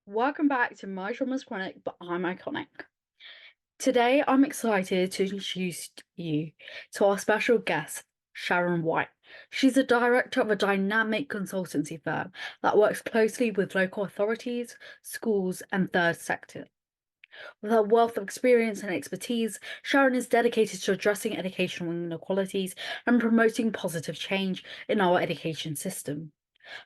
Welcome back to My Trauma's Chronic, but I'm iconic. Today, I'm excited to introduce you to our special guest, Sharon White. She's the director of a dynamic consultancy firm that works closely with local authorities, schools, and third sector. With her wealth of experience and expertise, Sharon is dedicated to addressing educational inequalities and promoting positive change in our education system.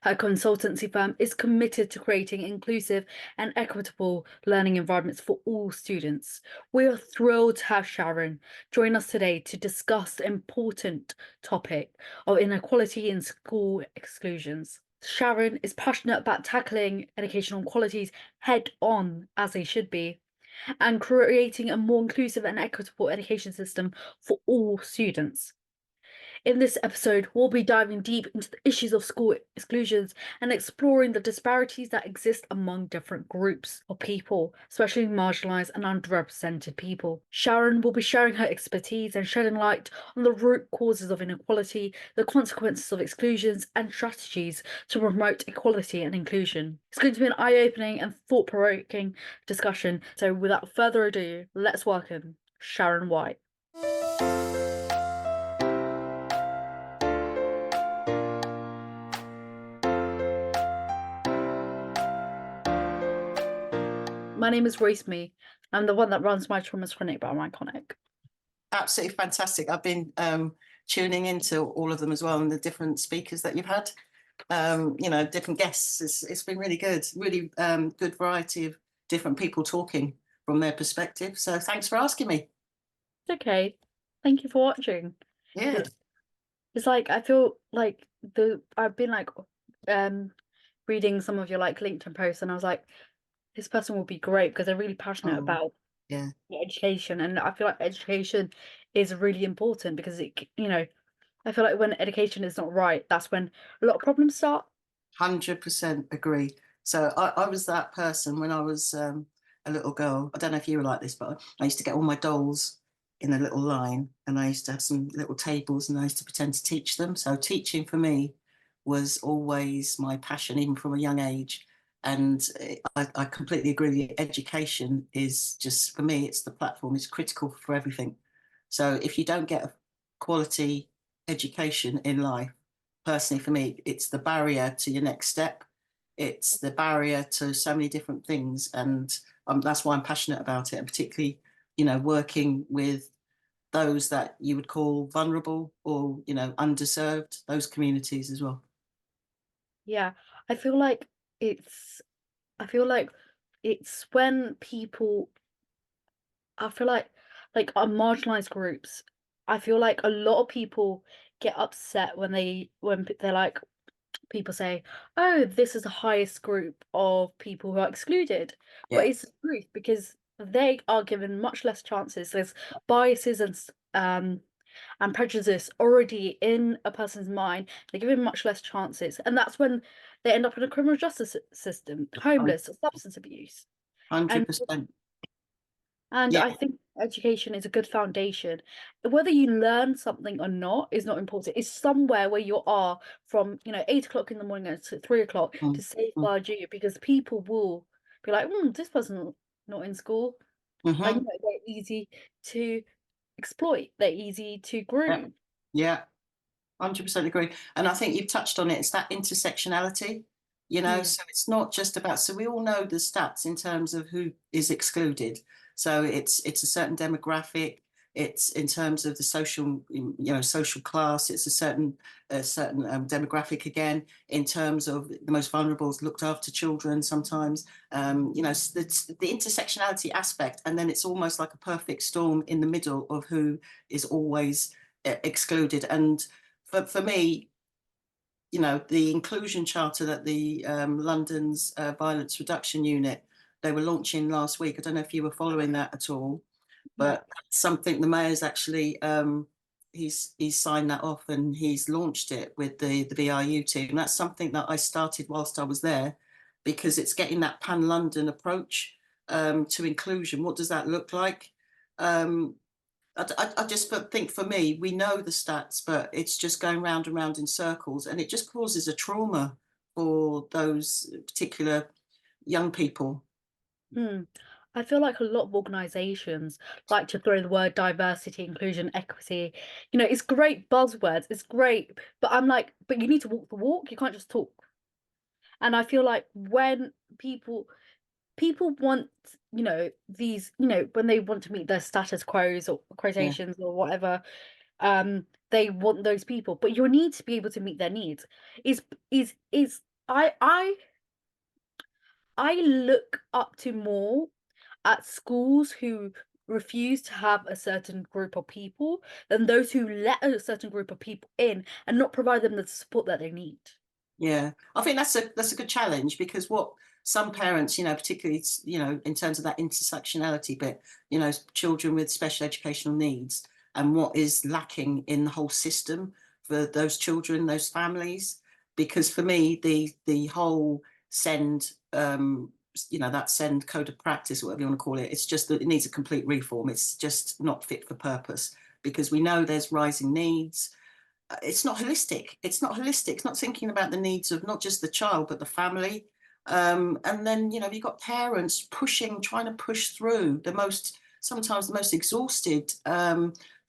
Her consultancy firm is committed to creating inclusive and equitable learning environments for all students. We are thrilled to have Sharon join us today to discuss the important topic of inequality in school exclusions. Sharon is passionate about tackling educational inequalities head on, as they should be, and creating a more inclusive and equitable education system for all students. In this episode, we'll be diving deep into the issues of school exclusions and exploring the disparities that exist among different groups of people, especially marginalised and underrepresented people. Sharon will be sharing her expertise and shedding light on the root causes of inequality, the consequences of exclusions, and strategies to promote equality and inclusion. It's going to be an eye-opening and thought-provoking discussion, so without further ado, let's welcome Sharon White. My name is Reese Me. I'm the one that runs My Trauma's Chronic, but I'm iconic. Absolutely fantastic. I've been tuning into all of them as well, and the different speakers that you've had. Different guests. It's been really good. Really good variety of different people talking from their perspective. So thanks for asking me. It's okay. Thank you for watching. Yeah. It's like I feel like I've been reading some of your LinkedIn posts, and I was like, this person will be great because they're really passionate Oh, about yeah. education, and I feel like education is really important because I feel like when education is not right, that's when a lot of problems start. 100% agree. So I was that person when I was a little girl. I don't know if you were like this, but I used to get all my dolls in a little line, and I used to have some little tables, and I used to pretend to teach them. So teaching for me was always my passion, even from a young age. And I completely agree with you. Education is just, for me, it's the platform, it's critical for everything. So if you don't get a quality education in life, personally for me, it's the barrier to your next step. It's the barrier to so many different things. And that's why I'm passionate about it. And particularly, working with those that you would call vulnerable or, underserved, those communities as well. Yeah, I feel like it's I feel like it's when people I feel like our marginalized groups, I feel like a lot of people get upset when they're like people say, "Oh, this is the highest group of people who are excluded." But Yeah. it's the truth because they are given much less chances. There's biases and prejudice already in a person's mind. They're given much less chances, and that's when they end up in a criminal justice system, homeless, or substance abuse. And 100%. and Yeah. I think education is a good foundation. Whether you learn something or not is not important. It's somewhere where you are from, 8 o'clock in the morning to 3 o'clock to Mm. safeguard you because people will be like, this person's not in school. And Mm-hmm. they're easy to exploit, they're easy to Yeah. groom. Yeah. 100% agree. And I think you've touched on it. It's that intersectionality, Mm, so it's not just about, so we all know the stats in terms of who is excluded. So it's a certain demographic, it's in terms of the social class, it's a certain demographic again, in terms of the most vulnerable, looked after children sometimes, it's the intersectionality aspect. And then it's almost like a perfect storm in the middle of who is always excluded. And for me, the inclusion charter that the London's Violence Reduction Unit, they were launching last week. I don't know if you were following that at all, no. but that's something the mayor's actually he's signed that off, and he's launched it with the BRU team. That's something that I started whilst I was there, because it's getting that pan London approach to inclusion. What does that look like? Um, I just think, for me, we know the stats, but it's just going round and round in circles, and it just causes a trauma for those particular, young people. Hmm. I feel like a lot of organizations like to throw the word diversity, inclusion, equity. You know, it's great buzzwords, it's great, but I'm like, but you need to walk the walk, you can't just talk. And I feel like when people want, you know, these, you know, when they want to meet their status quos or Yeah, quotations or whatever, they want those people, but you need to be able to meet their needs. Is I look up to more at schools who refuse to have a certain group of people than those who let a certain group of people in and not provide them the support that they need. yeah. I think that's a good challenge, because what some parents, particularly, in terms of that intersectionality bit, children with special educational needs, and what is lacking in the whole system for those children, those families. Because for me, the whole send, that send code of practice, whatever you want to call it, it's just that it needs a complete reform. It's just not fit for purpose, because we know there's rising needs. It's not holistic. It's not holistic. It's not thinking about the needs of not just the child, but the family. And then, you've got parents trying to push through sometimes the most exhausted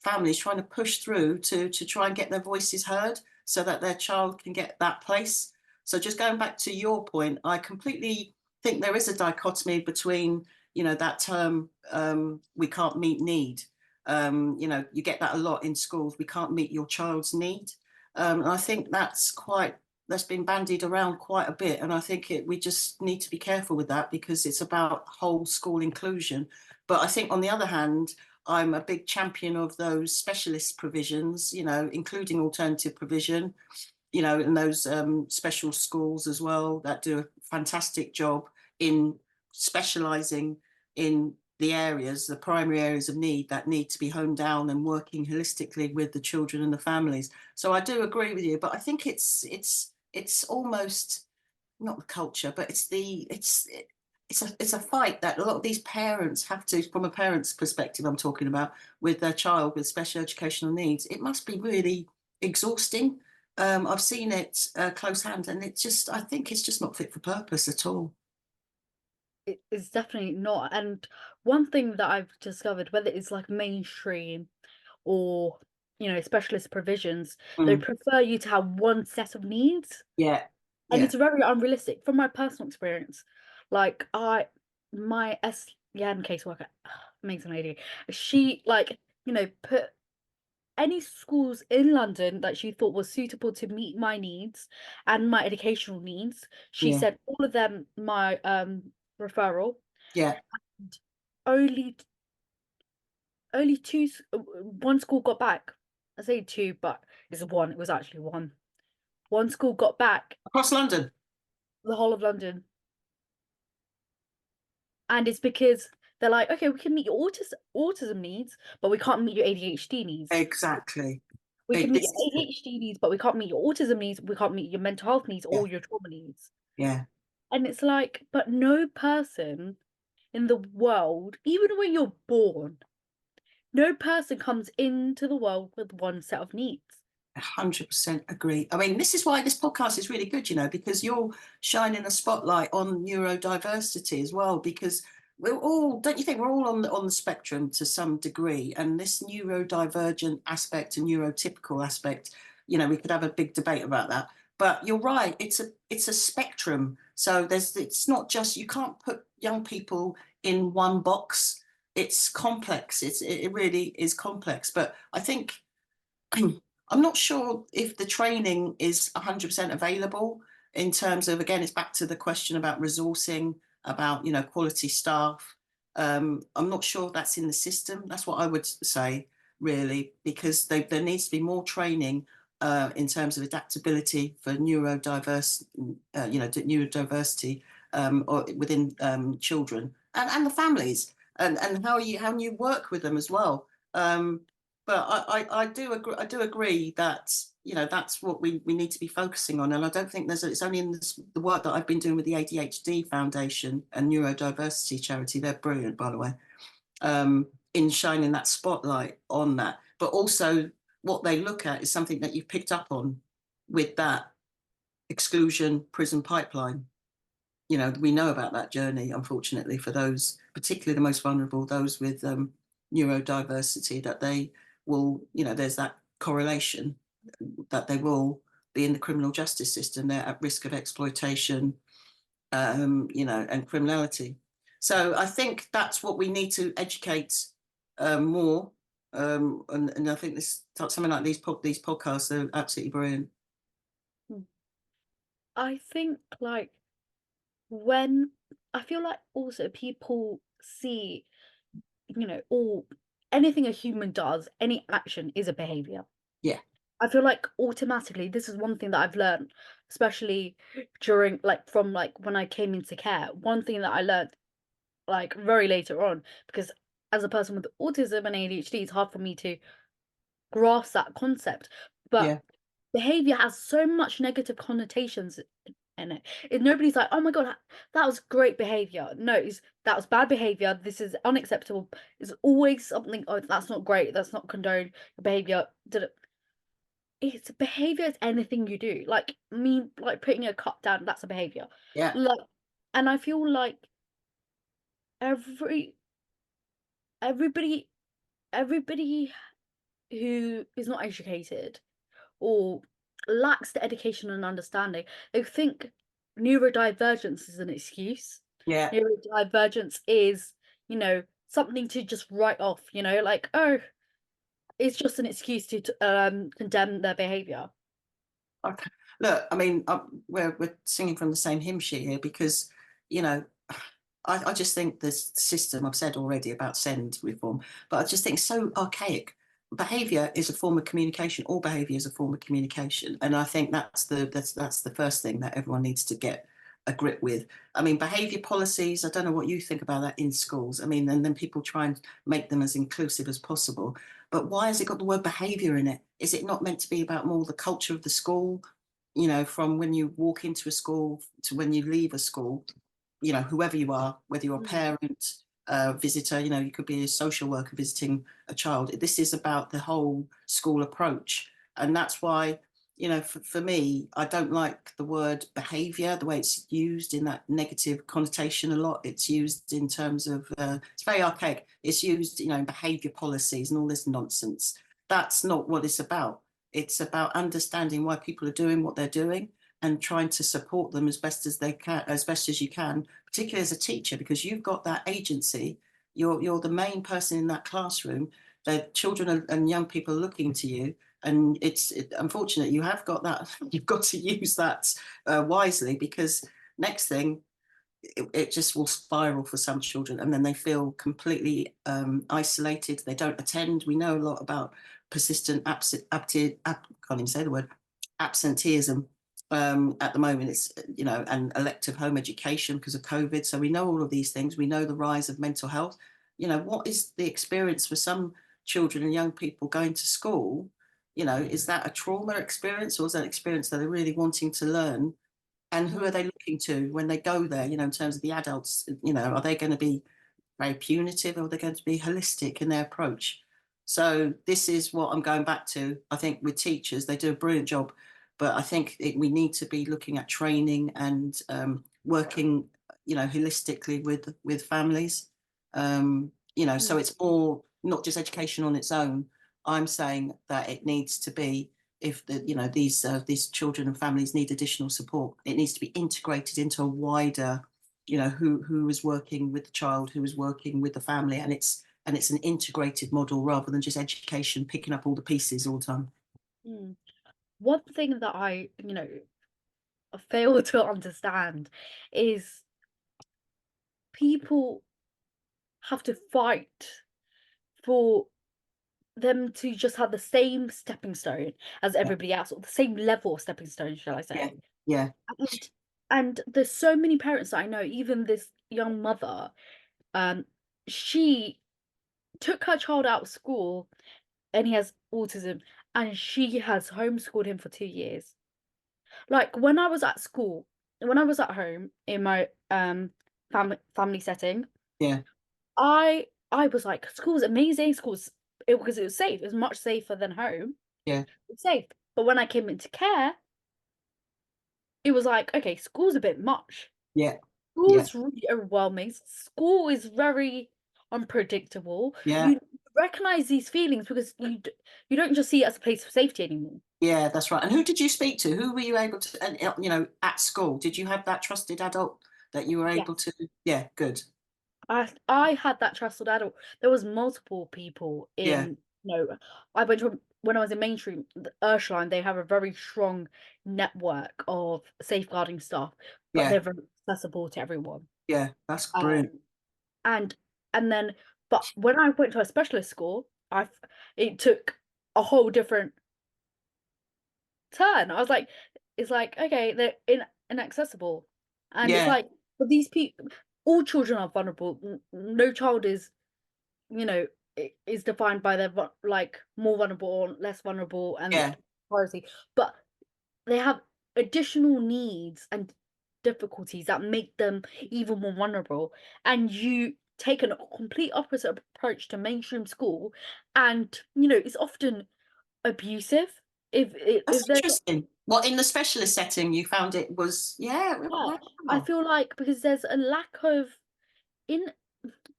families, trying to push through to try and get their voices heard so that their child can get that place. So just going back to your point, I completely think there is a dichotomy between, that term, we can't meet need. You get that a lot in schools. We can't meet your child's need. And I think that's been bandied around quite a bit. And I think we just need to be careful with that, because it's about whole school inclusion. But I think, on the other hand, I'm a big champion of those specialist provisions, including alternative provision, and those special schools as well that do a fantastic job in specialising in the primary areas of need that need to be honed down, and working holistically with the children and the families. So I do agree with you, but I think it's almost not the culture, but it's a fight that a lot of these parents have to, from a parent's perspective, I'm talking about, with their child with special educational needs. It must be really exhausting. I've seen it close hand, and I think it's just not fit for purpose at all. It is definitely not. And one thing that I've discovered, whether it's like mainstream or, you know, specialist provisions, they Mm, prefer you to have one set of needs. yeah, And yeah, it's very unrealistic from my personal experience. Like my SEN caseworker, amazing lady, she like, you know, put any schools in London that she thought was suitable to meet my needs and my educational needs. She yeah, said all of them my referral. yeah. Only only one school got back. I say two, but it's one. It was actually one. One school got back Across London. the whole of London. And it's because they're like, okay, we can meet your autism needs, but we can't meet your ADHD needs. Exactly. We can meet your This is it. ADHD needs, but we can't meet your autism needs. We can't meet your mental health needs Yeah, or your trauma needs. yeah. And it's like, but no person in the world, even when you're born, no person comes into the world with one set of needs. 100% agree. I mean, this is why this podcast is really good, because you're shining a spotlight on neurodiversity as well. Because don't you think we're all on the spectrum to some degree? And this neurodivergent aspect and neurotypical aspect, we could have a big debate about that. But you're right; it's a spectrum. So it's not just, you can't put young people in one box. It's complex. It really is complex. But I think. I'm not sure if the training is 100% available, in terms of, again, it's back to the question about resourcing, about, quality staff. I'm not sure that's in the system. That's what I would say, really, because there needs to be more training in terms of adaptability for neurodiversity, or within children, and the families, and how you work with them as well. But I do agree that, that's what we need to be focusing on. And I don't think it's only in the work that I've been doing with the ADHD Foundation and Neurodiversity Charity. They're brilliant, by the way, in shining that spotlight on that. But also, what they look at is something that you've picked up on with that exclusion prison pipeline. we know about that journey, unfortunately, for those, particularly the most vulnerable, those with neurodiversity, that they will, there's that correlation that they will be in the criminal justice system. They're at risk of exploitation, and criminality. So I think that's what we need to educate more. And I think something like these podcasts are absolutely brilliant. Mm. I think like when I feel like also people see, all anything a human does, any action is a behavior. Yeah, I feel like automatically this is one thing that I've learned, especially during from when I came into care. One thing that I learned like very later on, because as a person with autism and ADHD, it's hard for me to grasp that concept. But yeah, behavior has so much negative connotations in it. If nobody's like, oh my god, that was great behavior. No, that was bad behavior. This is unacceptable. It's always something. Oh, that's not great. That's not condoned behavior. It's behavior. It's anything you do. Like me, like putting a cup down. That's a behavior. yeah, Like, and I feel like every everybody everybody who is not educated or lacks the education and understanding, they think neurodivergence is an excuse. yeah. Neurodivergence is, something to just write off, like, oh, it's just an excuse to condemn their behavior. Okay. Look, I mean, we're singing from the same hymn sheet here, because, you know, I just think this system, I've said already about send reform, but I just think it's so archaic. Behaviour is a form of communication. All behaviour is a form of communication, and I think that's the first thing that everyone needs to get a grip with. I mean, behaviour policies. I don't know what you think about that in schools. I mean, and then people try and make them as inclusive as possible. But why has it got the word behaviour in it? Is it not meant to be about more the culture of the school? From when you walk into a school to when you leave a school, whoever you are, whether you're a Mm, parent, visitor, you could be a social worker visiting a child. This is about the whole school approach. And that's why, for me, I don't like the word behaviour, the way it's used in that negative connotation a lot. It's used in terms of, it's very archaic. It's used, in behaviour policies and all this nonsense. That's not what it's about. It's about understanding why people are doing what they're doing and trying to support them as best as they can, as best as you can, particularly as a teacher, because you've got that agency. You're the main person in that classroom. The children and young people are looking to you, and it's unfortunate you have got that. You've got to use that wisely, because next thing, it just will spiral for some children, and then they feel completely isolated. They don't attend. We know a lot about persistent can't even say the word, absenteeism. At the moment, it's, and elective home education because of COVID. So we know all of these things. We know the rise of mental health. What is the experience for some children and young people going to school? Is that a trauma experience, or is that an experience that they're really wanting to learn? And who are mm, they looking to when they go there? In terms of the adults, are they going to be very punitive, or are they going to be holistic in their approach? So this is what I'm going back to. I think with teachers, they do a brilliant job, but I think we need to be looking at training and working, holistically with families. So mm, it's more not just education on its own. I'm saying that it needs to be, if these children and families need additional support, it needs to be integrated into a wider, who is working with the child, who is working with the family, and it's an integrated model rather than just education picking up all the pieces all the time. mm. One thing that I, fail to understand is people have to fight for them to just have the same stepping stone as Yeah, everybody else, or the same level of stepping stone, shall I yeah, say. yeah, And there's so many parents that I know, even this young mother, um, she took her child out of school and he has autism, and she has homeschooled him for 2 years. Like when I was at school, when I was at home in my family setting, yeah, I was like, school's amazing, because it was safe, it was much safer than home. yeah, It's safe. But when I came into care, it was like, okay, school's a bit much. yeah, School Yeah, is really overwhelming. School is very unpredictable. yeah, You recognize these feelings because you don't just see it as a place of safety anymore. yeah, that's right. And who did you speak to? Who were you able to, and at school? Did you have that trusted adult that you were able Yes. to? Yeah, good. I had that trusted adult. There was multiple people Yeah, in, I went to when I was in mainstream, the Ursuline, they have a very strong network of safeguarding staff, but yeah, they're very accessible to everyone. yeah. That's brilliant. Um, and and then, but when I went to a specialist school, it took a whole different turn. I was like, it's like, okay, they're inaccessible, and it's Yeah, like, but these people, all children are vulnerable. No child is, you know, is defined by their like more vulnerable or less vulnerable and yeah. privacy, but they have additional needs and difficulties that make them even more vulnerable. And you take a complete opposite approach to mainstream school, and it's often abusive. That's If there's interesting. Well, in the specialist setting, you found it was, yeah. yeah, I Wow. feel like because there's a lack of in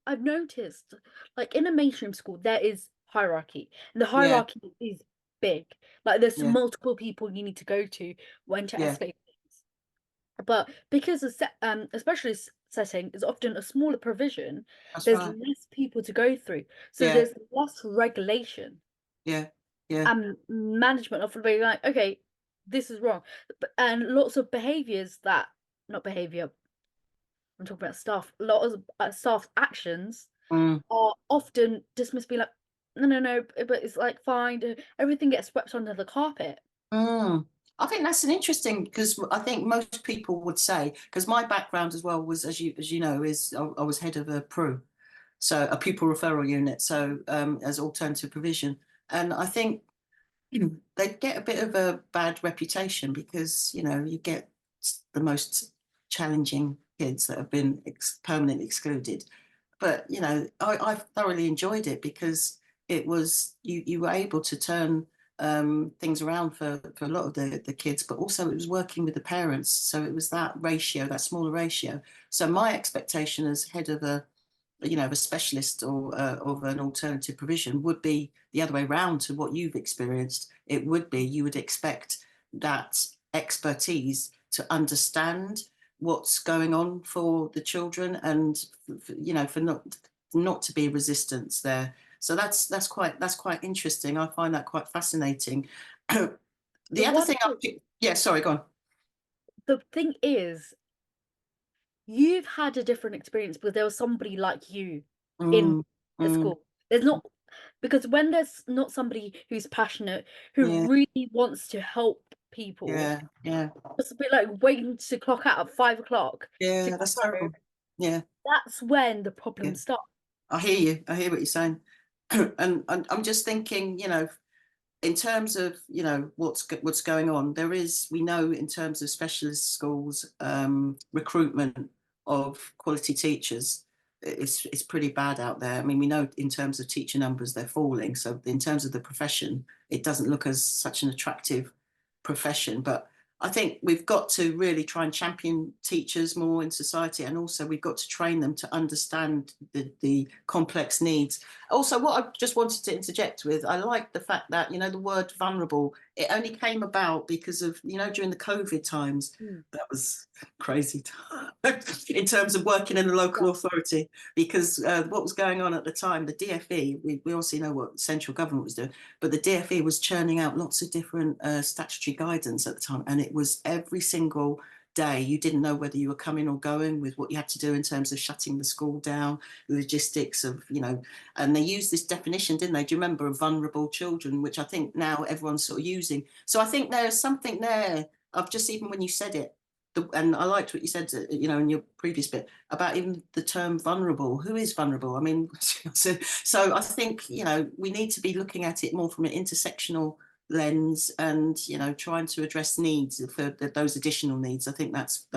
I've noticed, like, in a mainstream school, there is hierarchy, and the Yeah, hierarchy is big. Like, there's yeah, multiple people you need to go to when to yeah. escalate things. But because a specialist setting is often a smaller provision, That's there's right. less people to go through. So Yeah, there's less regulation yeah, yeah. and management of being like, okay, this is wrong. And lots of behaviors that, not behavior, I'm talking about staff, a lot of staff actions Mm. are often dismissed, be like, "No, no, no, but it's, like, fine," everything gets swept under the carpet. Mm. I think that's an interesting, because I think most people would say, because my background as well was, as you know, is I was head of a PRU, so a pupil referral unit, so as alternative provision, and I think they get a bit of a bad reputation because you get the most challenging kids that have been permanently excluded. But I thoroughly enjoyed it because it was you were able to turn things around for a lot of the kids, but also it was working with the parents. So it was that ratio, that smaller ratio. So my expectation as head of a specialist or of an alternative provision would be the other way around to what you've experienced. It would be you would expect that expertise to understand what's going on for the children, and for not to be resistance there. So that's quite interesting. I find that quite fascinating. The The other one thing yeah, sorry, go on. the thing is, you've had a different experience because there was somebody like you in Mm, the mm, school. There's not because when there's not somebody who's passionate, who yeah, really wants to help people, yeah, yeah, it's a bit like waiting to clock out at 5 o'clock to yeah. That's go home. terrible. Yeah, That's when the yeah. problems start. I hear you. I hear what you're saying. And I'm just thinking, in terms of, what's going on, we know in terms of specialist schools, recruitment of quality teachers, it's pretty bad out there. I mean, we know in terms of teacher numbers, they're falling. So in terms of the profession, it doesn't look as such an attractive profession. But I think we've got to really try and champion teachers more in society, and also we've got to train them to understand the complex needs. Also, what I just wanted to interject with, I like the fact that the word vulnerable. It only came about because of during the COVID times. Mm, That was crazy time in terms of working in a local yeah. authority, because what was going on at the time, the DfE, we also know what central government was doing, but the DfE was churning out lots of different statutory guidance at the time, and it was every single day. You didn't know whether you were coming or going with what you had to do in terms of shutting the school down, the logistics of, and they used this definition, didn't they? Do you remember, of vulnerable children, which I think now everyone's sort of using. So I think there's something there of just, even when you said it, and I liked what you said, in your previous bit about even the term vulnerable. Who is vulnerable? I mean, so I think we need to be looking at it more from an intersectional lens, and trying to address needs for those additional needs. I think that's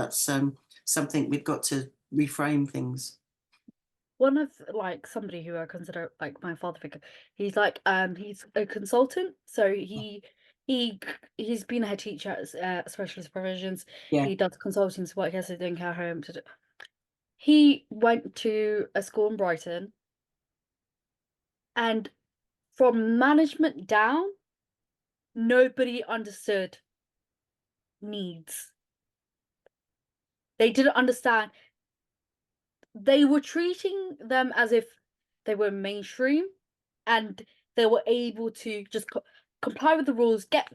something we've got to reframe things. One of like somebody who I consider like my father figure, he's a consultant, so he he's been a head teacher at specialist provisions. Yeah, He does consulting work, he has his own care home. He went to a school in Brighton, and from management down, nobody understood needs. They didn't understand. They were treating them as if they were mainstream, and they were able to just comply with the rules, get,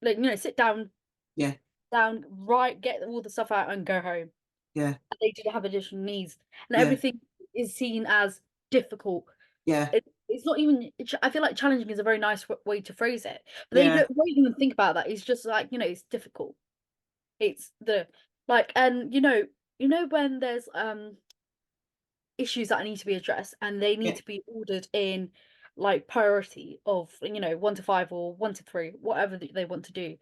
like, sit down, Yeah, right, get all the stuff out and go home. yeah, And they didn't have additional needs, and yeah, everything is seen as difficult. yeah, It's not even. I feel like challenging is a very nice way to phrase it, but they yeah. won't even think about that. It's just like, it's difficult. It's the like, and when there's issues that need to be addressed, and they need Yeah. to be ordered in, like, priority of, 1 to 5 or 1 to 3, whatever they want to do.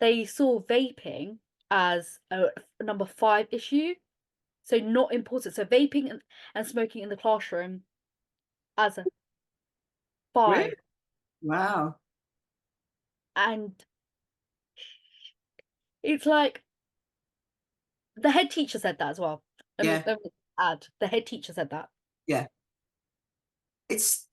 They saw vaping as a number 5 issue, so not important. So vaping and smoking in the classroom as a Really? 5, Wow. and it's like the head teacher said that as well. Yeah, Let me add, the head teacher said that. yeah. It's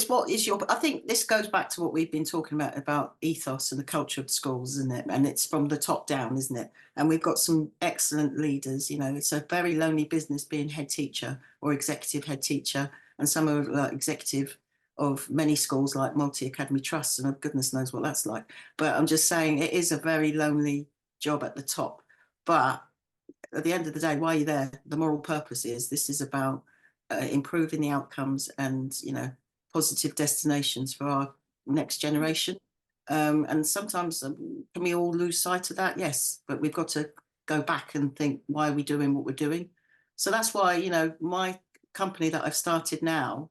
what is your, I think this goes back to what we've been talking about ethos and the culture of schools, isn't it? And it's from the top down, isn't it? And we've got some excellent leaders. It's a very lonely business being head teacher or executive head teacher, and some are like executive of many schools like multi-academy trusts, and goodness knows what that's like. But I'm just saying it is a very lonely job at the top. But at the end of the day, why are you there? The moral purpose is this is about improving the outcomes and positive destinations for our next generation. And sometimes can we all lose sight of that? Yes, but we've got to go back and think, why are we doing what we're doing? So that's why my company that I've started now,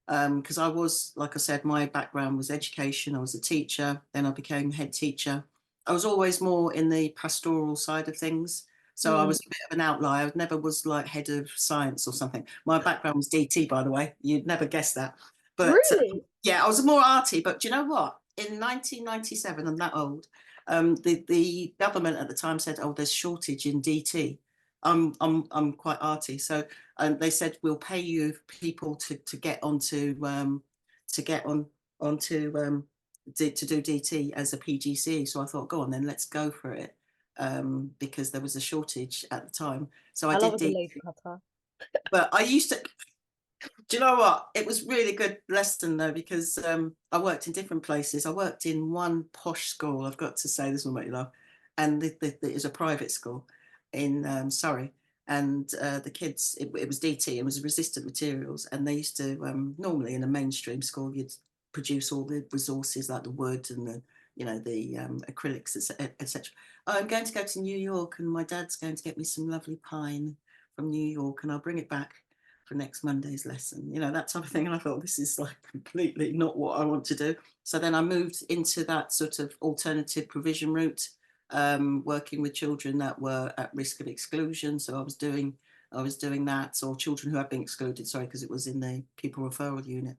because I was, like I said, my background was education. I was a teacher, then I became head teacher. I was always more in the pastoral side of things. So I Mm. was a bit of an outlier. I never was like head of science or something. My background was DT, by the way. You'd never guess that. But Really? yeah, I was more arty. But do you know what? In 1997, I'm that old. The government at the time said, "Oh, there's shortage in DT." I'm quite arty, so they said we'll pay you people to get onto to get on onto to do DT as a PGC. So I thought, go on then, let's go for it, because there was a shortage at the time. So I I love did a DT, delayed cutter. but I used to. Do you know what? It was really good lesson though, because I worked in different places. I worked in one posh school. I've got to say, this will make you laugh, and it was a private school in Surrey, and the kids, it was DT, it was resistant materials, and they used to normally in a mainstream school you'd produce all the resources like the wood and the acrylics, etc. I'm going to go to New York, and my dad's going to get me some lovely pine from New York, and I'll bring it back for next Monday's lesson, that type of thing. And I thought, this is like completely not what I want to do. So then I moved into that sort of alternative provision route, working with children that were at risk of exclusion. So I was doing that, or children who had been excluded, sorry, because it was in the pupil referral unit.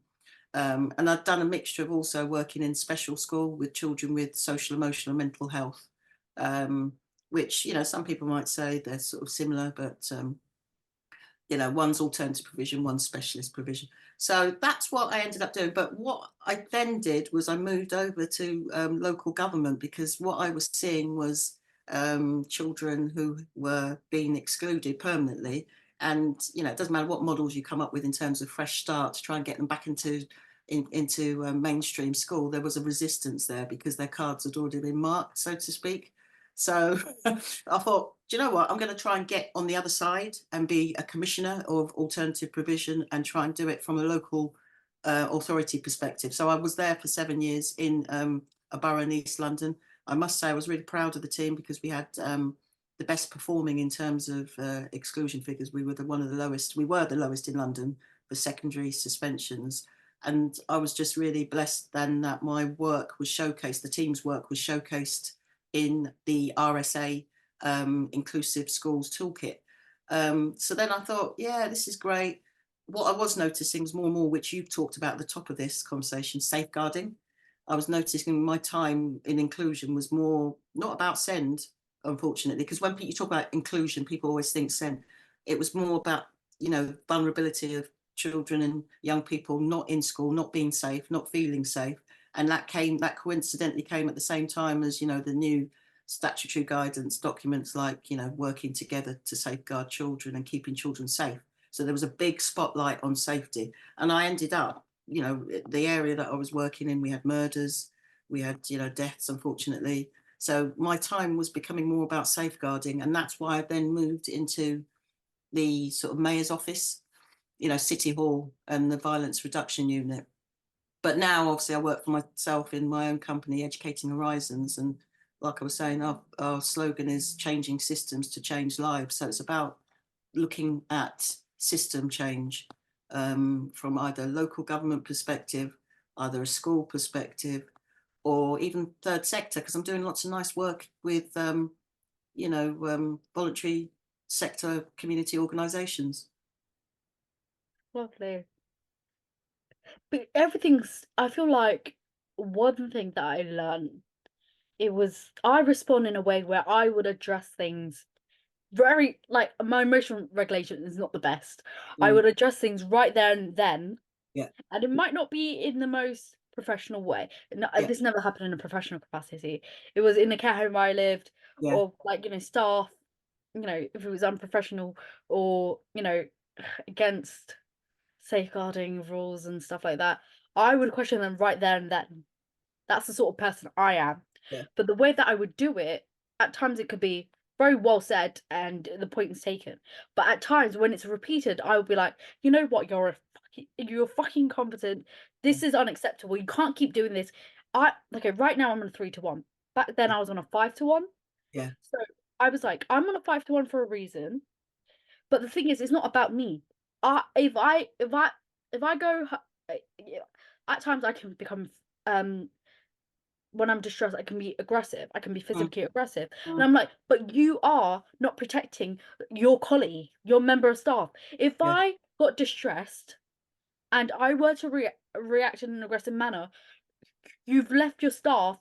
And I'd done a mixture of also working in special school with children with social, emotional, and mental health, which, some people might say they're sort of similar, but one's alternative provision, one's specialist provision. So that's what I ended up doing. But what I then did was I moved over to local government, because what I was seeing was children who were being excluded permanently. And, it doesn't matter what models you come up with in terms of fresh start to try and get them back into mainstream school. There was a resistance there because their cards had already been marked, so to speak. So I thought, do you know what? I'm going to try and get on the other side and be a commissioner of alternative provision and try and do it from a local authority perspective. So I was there for 7 years in a borough in East London. I must say I was really proud of the team, because we had the best performing in terms of exclusion figures. We were one of the lowest. We were the lowest in London for secondary suspensions. And I was just really blessed then that my work was showcased, the team's work was showcased in the RSA Inclusive Schools Toolkit. So then I thought, yeah, this is great. What I was noticing was more and more, which you've talked about at the top of this conversation, safeguarding. I was noticing my time in inclusion was more not about SEND, unfortunately, because when you talk about inclusion, people always think SEND. It was more about vulnerability of children and young people not in school, not being safe, not feeling safe. And that coincidentally came at the same time as, the new statutory guidance documents, like, working together to safeguard children and keeping children safe. So there was a big spotlight on safety. And I ended up, the area that I was working in, we had murders, we had, deaths, unfortunately. So my time was becoming more about safeguarding. And that's why I then moved into the sort of mayor's office, City Hall, and the violence reduction unit. But now, obviously, I work for myself in my own company, Educating Horizons. And like I was saying, our slogan is changing systems to change lives. So it's about looking at system change, from either local government perspective, either a school perspective, or even third sector, because I'm doing lots of nice work with, voluntary sector community organisations. Lovely. But I feel like one thing that I learned, I respond in a way where I would address things very, like, my emotional regulation is not the best. I Mm, would address things right there and then, yeah, and it might not be in the most professional way. No, yeah, this never happened in a professional capacity. It was in the care home where I lived, yeah, or like, staff, if it was unprofessional, or, against safeguarding rules and stuff like that, I would question them right there and then. That's the sort of person I am. yeah, But the way that I would do it, at times it could be very well said and the point is taken. But at times when it's repeated, I would be like, you know what, you're fucking competent. yeah, This is unacceptable. You can't keep doing this. Okay, right now I'm on a 3-1. Back then yeah, I was on a 5-1. yeah, So I was like, I'm on a 5-1 for a reason. But the thing is, it's not about me. I if I go, yeah, at times I can become um when I'm distressed, I can be aggressive. I can be mm, physically aggressive. And mm, I'm like, but you are not protecting your colleague, your member of staff. If yeah, I got distressed and I were to react in an aggressive manner, you've left your staff,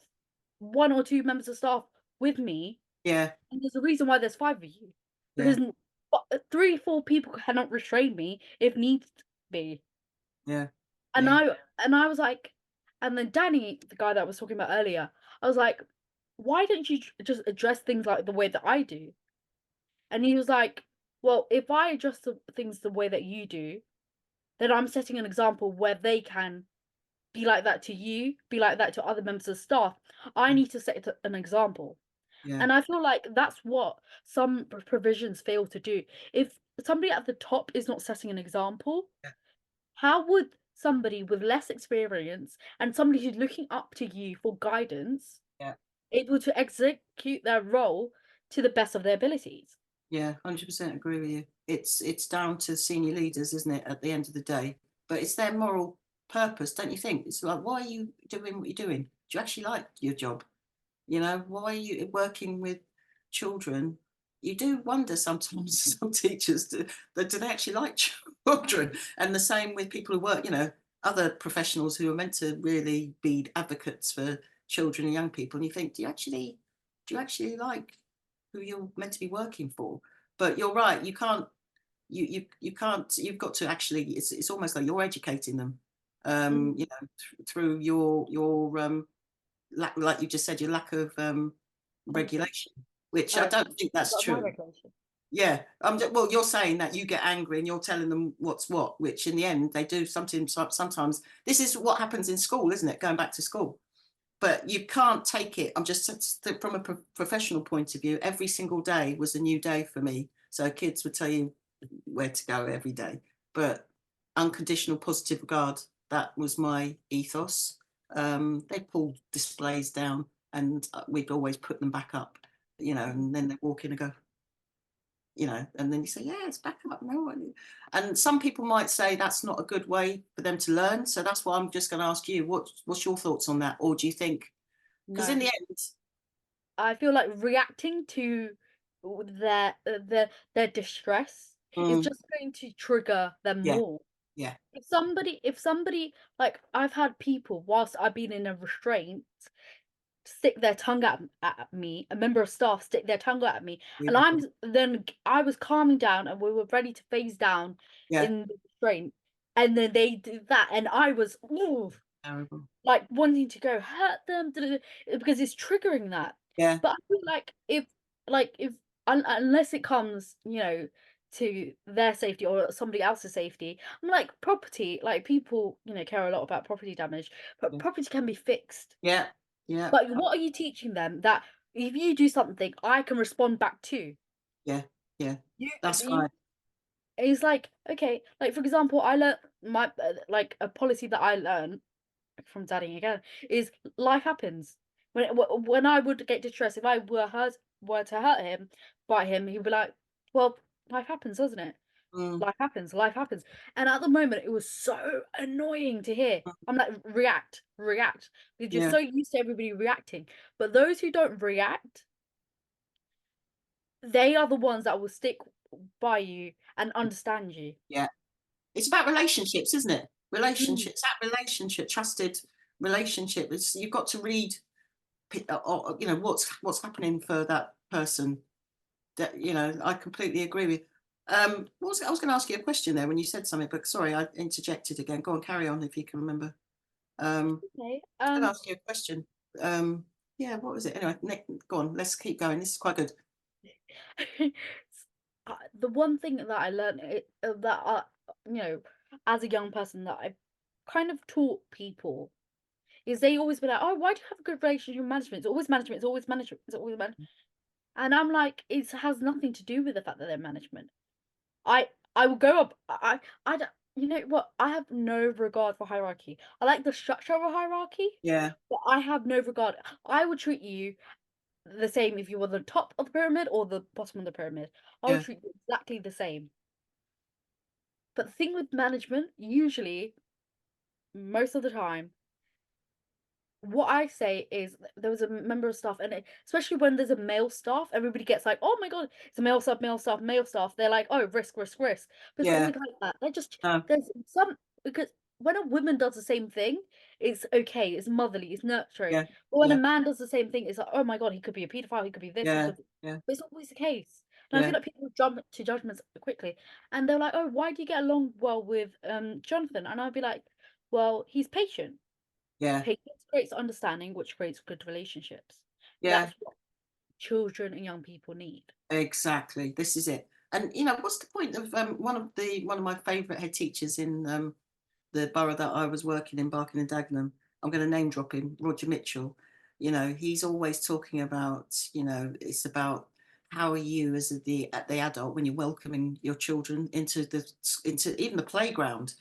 one or two members of staff with me, yeah, and there's a reason why there's five of you. yeah, Because 3, 4 people cannot restrain me if needs be. yeah, And yeah, I was like, and then Danny, the guy that I was talking about earlier, I was like, why don't you just address things like the way that I do? And he was like, well, if I address things the way that you do, then I'm setting an example where they can be like that to you, be like that to other members of staff. I need to set an example. yeah, And I feel like that's what some provisions fail to do. If somebody at the top is not setting an example, yeah, how would somebody with less experience and somebody who's looking up to you for guidance yeah, able to execute their role to the best of their abilities? yeah, 100% agree with you. It's down to senior leaders, isn't it, at the end of the day? But it's their moral purpose, don't you think? It's like, why are you doing what you're doing? Do you actually like your job? Why are you working with children? You do wonder sometimes, some teachers, do they actually like children? And the same with people who work, other professionals who are meant to really be advocates for children and young people. And you think, do you actually like who you're meant to be working for? But you're right, you can't, you can't, you've got to actually, it's almost like you're educating them, Mm. through your like you just said, your lack of Competence. regulation, which I don't think that's My true. regulation. Yeah, well, you're saying that you get angry and you're telling them what's what, which in the end they do sometimes. Sometimes this is what happens in school, isn't it? Going back to school, but you can't take it. I'm just from a professional point of view. Every single day was a new day for me. So kids would tell you where to go every day, but unconditional positive regard. That was my ethos. They pulled displays down, and we'd always put them back up. Mhm. And then they walk in and go, and then you say, yeah, it's back up. No, and some people might say that's not a good way for them to learn. So that's why I'm just going to ask you, what's your thoughts on that? Or do you think, because in No, the end, I feel like reacting to their distress is mm, just going to trigger them yeah, more. yeah, If somebody, like, I've had people whilst I've been in a restraint, stick their tongue at me, a member of staff stick their tongue out at me, and Beautiful. I was calming down and we were ready to phase down Yeah. in the restraint, and then they did that, and I was, ooh, Terrible. like, wanting to go hurt them, because it's triggering that. Yeah. But I feel like if unless it comes, to their safety or somebody else's safety, I'm like, property, like, people, care a lot about property damage, but Yeah. property can be fixed. Yeah. Yeah. But what are you teaching them? That if you do something, I can respond back too. Yeah. Yeah. That's You right. it's like, okay, like, for example, I learnt like, a policy that I learned from studying again is life happens. When I would get distressed, if I were to hurt him, bite him, he'd be like, "Well, life happens, doesn't it? Mm, Life happens, life happens." And at the moment, it was so annoying to hear. mm, I'm like, react, react. You're just yeah. so used to everybody reacting. But those who don't react, they are the ones that will stick by you and understand you. Yeah. It's about relationships, isn't it? Mm. Relationships, that relationship, trusted relationship. It's you've got to read, what's happening for that person. That I completely agree with. I was going to ask you a question there when you said something, but sorry, I interjected again. Go on, carry on if you can remember. Okay. I was going to ask you a question. Um, yeah, what was it? Anyway, go on. Let's keep going. This is quite good. The one thing that I learned you know, as a young person that I kind of taught people is they always be like, "Oh, why do you have a good relationship with management? It's always management. It's always management. It's always management." And I'm like, it has nothing to do with the fact that they're management. I will go up. I don't. You know what? I have no regard for hierarchy. I like the structure of a hierarchy, Yeah, but I have no regard. I would treat you the same if you were the top of the pyramid or the bottom of the pyramid. I would yeah, treat you exactly the same. But the thing with management, usually, most of the time, what I say is there was a member of staff, and especially when there's a male staff, everybody gets like, "Oh my god, it's a male staff, male staff, male staff." They're like, "Oh, risk, risk, risk." But it's yeah, always like that. no, There's some because when a woman does the same thing, it's okay, it's motherly, it's nurturing. yeah, But when a yeah, man does the same thing, it's like, "Oh my god, he could be a pedophile, he could be this, he yeah, could." yeah, But it's not always the case. And I feel yeah, like people jump to judgments quickly, and they're like, "Oh, why do you get along well with Jonathan?" And I'd be like, "Well, he's patient." yeah, Patience creates understanding, which creates good relationships. yeah. That's what children and young people need. Exactly. This is it. And what's the point of one of my favourite head teachers in the borough that I was working in, Barking and Dagenham. I'm going to name drop him, Roger Mitchell. He's always talking about, it's about how are you as the adult when you're welcoming your children into even the playground.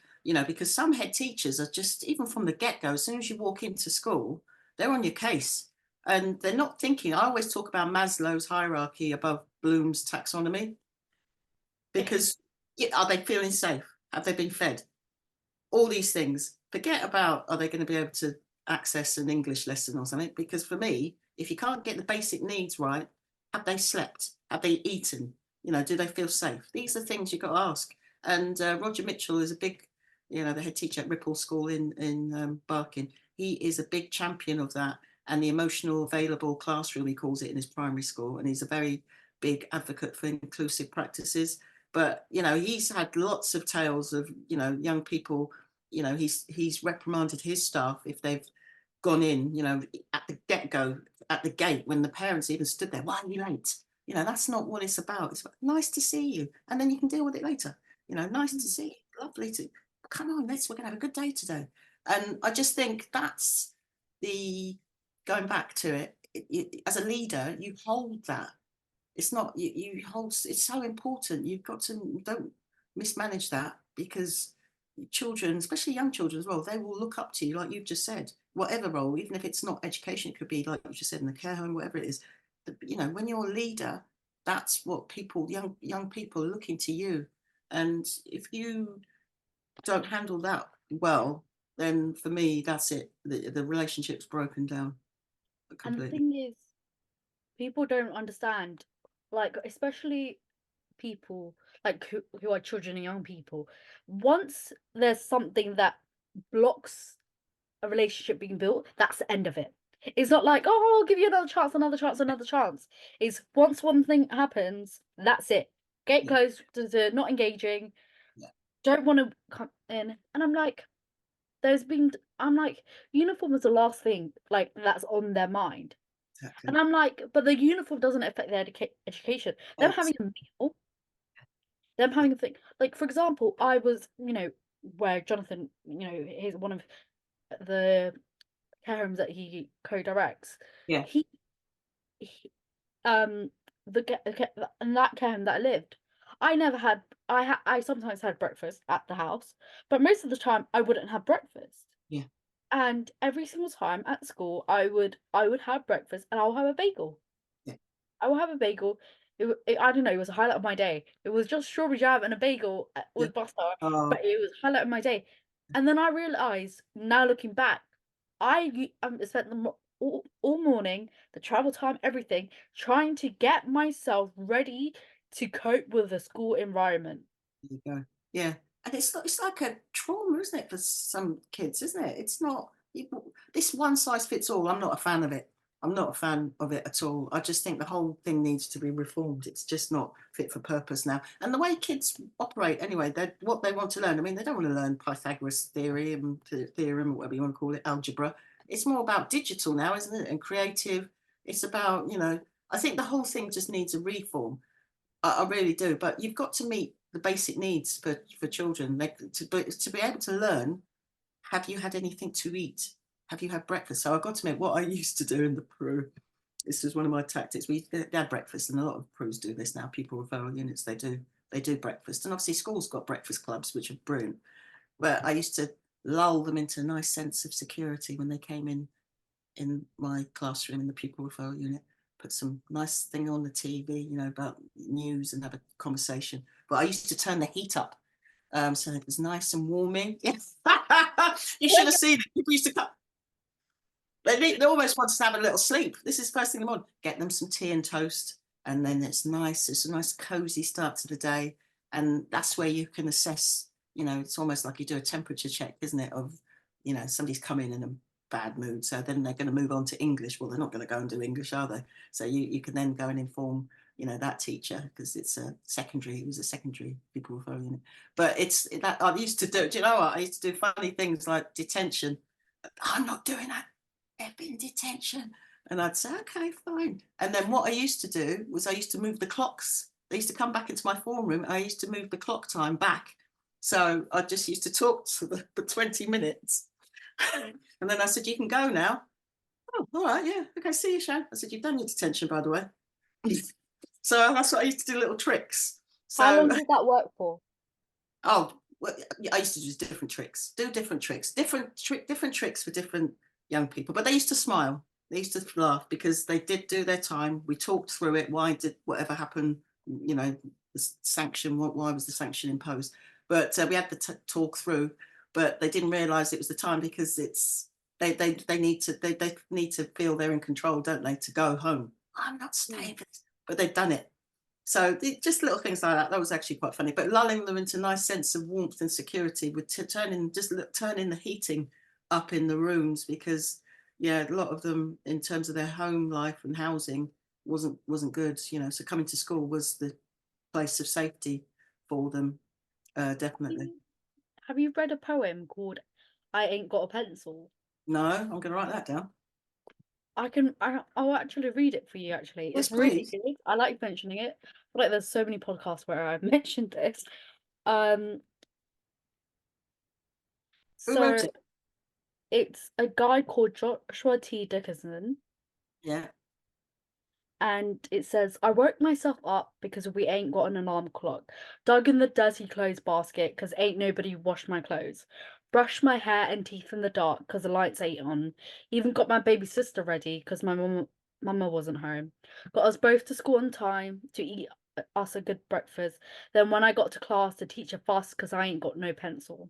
Because some head teachers are just even from the get go. As soon as you walk into school, they're on your case, and they're not thinking. I always talk about Maslow's hierarchy above Bloom's taxonomy because are they feeling safe? Have they been fed? All these things. Forget about are they going to be able to access an English lesson or something? Because for me, if you can't get the basic needs right, have they slept? Have they eaten? Do they feel safe? These are things you've got to ask. And Roger Mitchell is a big, the head teacher at Ripple School in Barking. He is a big champion of that and the emotional available classroom, he calls it in his primary school. And he's a very big advocate for inclusive practices. But he's had lots of tales of young people. He's reprimanded his staff if they've gone in, at the get-go, at the gate, when the parents even stood there. Why are you late? That's not what it's about. It's about, nice to see you, and then you can deal with it later. Nice to Mm. see you, lovely to come on, we're gonna have a good day today. And I just think that's the going back to it, as a leader, you hold that. It's not you hold. It's so important. You've got to don't mismanage that because children, especially young children as well, they will look up to you, like you've just said, whatever role, even if it's not education, it could be like you just said in the care home, whatever it is. When you're a leader, that's what young people are looking to you. And if you don't handle that well, then for me, that's it. The relationship's broken down And the completely. thing is, people don't understand, like, especially people like who are children and young people. Once there's something that blocks a relationship being built, that's the end of it. It's not like, oh, I'll give you another chance, another chance, another chance. It's once one thing happens, that's it. Gate Yeah, closed, not engaging, yeah, don't want to come in. And I'm like, I'm like, uniform is the last thing like that's on their mind. And exactly. I'm like, but the uniform doesn't affect their education. Them having Ex- a meal, them having a thing. Like, for example, I was, where Jonathan, he's one of the care homes that he co-directs. yeah, He, he in that care home that I lived, I never had. I sometimes had breakfast at the house, but most of the time I wouldn't have breakfast. yeah, And every single time at school, I would have breakfast and I'll have a bagel. yeah. I will have a bagel. I don't know, it was a highlight of my day. It was just strawberry jam and a bagel Yeah. with butter, Oh, but it was a highlight of my day. And then I realized, now looking back, spent all morning, the travel time, everything, trying to get myself ready to cope with the school environment. there you go. Yeah. And it's like a trauma, isn't it, for some kids, isn't it? It's not this one size fits all. I'm not a fan of it. I'm not a fan of it at all. I just think the whole thing needs to be reformed. It's just not fit for purpose now. And the way kids operate anyway, they're what they want to learn. I mean, they don't want to learn Pythagoras theorem, or whatever you want to call it, algebra. It's more about digital now, isn't it? And creative. It's about, I think the whole thing just needs a reform. I really do. But you've got to meet the basic needs for children. Like to be able to learn, have you had anything to eat? Have you had breakfast? So I've got to admit, what I used to do in the Peru, this was one of my tactics. We had breakfast, and a lot of Perus do this now. People referral units, they do breakfast, and obviously schools got breakfast clubs, which are brilliant. But I used to lull them into a nice sense of security when they came in my classroom in the pupil referral unit, put some nice thing on the TV, about news and have a conversation. But I used to turn the heat up, so it was nice and warming. Yes. You should have seen it. People used to come. They almost want to have a little sleep. This is first thing in the morning. Get them some tea and toast, and then it's nice. It's a nice cozy start to the day, and that's where you can assess. It's almost like you do a temperature check, isn't it? Of somebody's coming in a bad mood, so then they're going to move on to English. Well, they're not going to go and do English, are they? So you can then go and inform that teacher, because it was a secondary people referral unit. But it's that I used to do. Do you know what? I used to do funny things like detention. I'm not doing that. They're in detention. And I'd say, okay, fine. And then what I used to do was I used to move the clocks. They used to come back into my form room. I used to move the clock time back. So I just used to talk to them for 20 minutes. And then I said, you can go now. Oh, all right, yeah. Okay, see you, Sharon. I said, you've done your detention, by the way. So that's what I used to do, little tricks. How So, long did that work for? oh, well, I used to do different tricks, different tricks for different young people. But they used to smile. They used to laugh because they did do their time. We talked through it. Why did whatever happened? The sanction. Why was the sanction imposed? But we had the talk through. But they didn't realise it was the time, because they need to feel they're in control, don't they? To go home. I'm not Mm. staying for this. But they've done it. So just little things like that. That was actually quite funny. But lulling them into a nice sense of warmth and security with turning the heating up in the rooms, because yeah, a lot of them in terms of their home life and housing wasn't good. So coming to school was the place of safety for them, definitely. Have you read a poem called "I Ain't Got a Pencil"? No, I'm going to write that down. I'll actually read it for you. Actually, Yes, it's really please. good. I like mentioning it. I feel like there's so many podcasts where I've mentioned this. Um, Who so wrote it? it's a guy called Joshua T. Dickinson, Yeah, and it says, "I woke myself up because we ain't got an alarm clock. Dug in the dirty clothes basket because ain't nobody washed my clothes. Brushed my hair and teeth in the dark because the lights ain't on. Even got my baby sister ready because my mama wasn't home. Got us both to school on time to eat us a good breakfast. Then when I got to class, the teacher fussed because I ain't got no pencil."